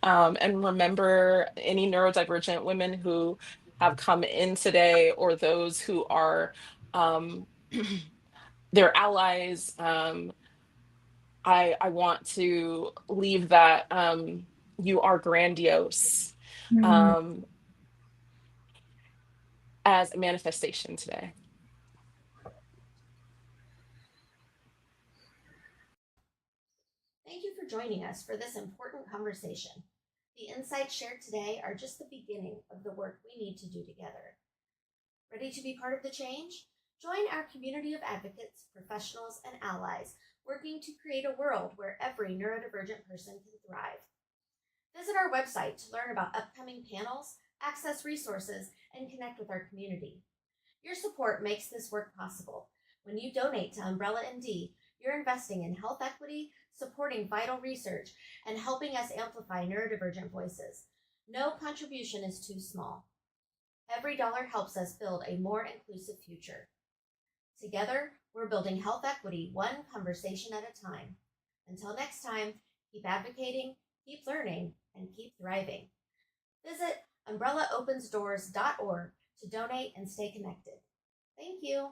And remember, any neurodivergent women who have come in today, or those who are their allies, I want to leave that you are grandiose as a manifestation today. Thank you for joining us for this important conversation. The insights shared today are just the beginning of the work we need to do together. Ready to be part of the change? Join our community of advocates, professionals, and allies working to create a world where every neurodivergent person can thrive. Visit our website to learn about upcoming panels, access resources, and connect with our community. Your support makes this work possible. When you donate to Umbrella MD, you're investing in health equity, supporting vital research, and helping us amplify neurodivergent voices. No contribution is too small. Every dollar helps us build a more inclusive future. Together, we're building health equity one conversation at a time. Until next time, keep advocating, keep learning, and keep thriving. Visit umbrellaopensdoors.org to donate and stay connected. Thank you.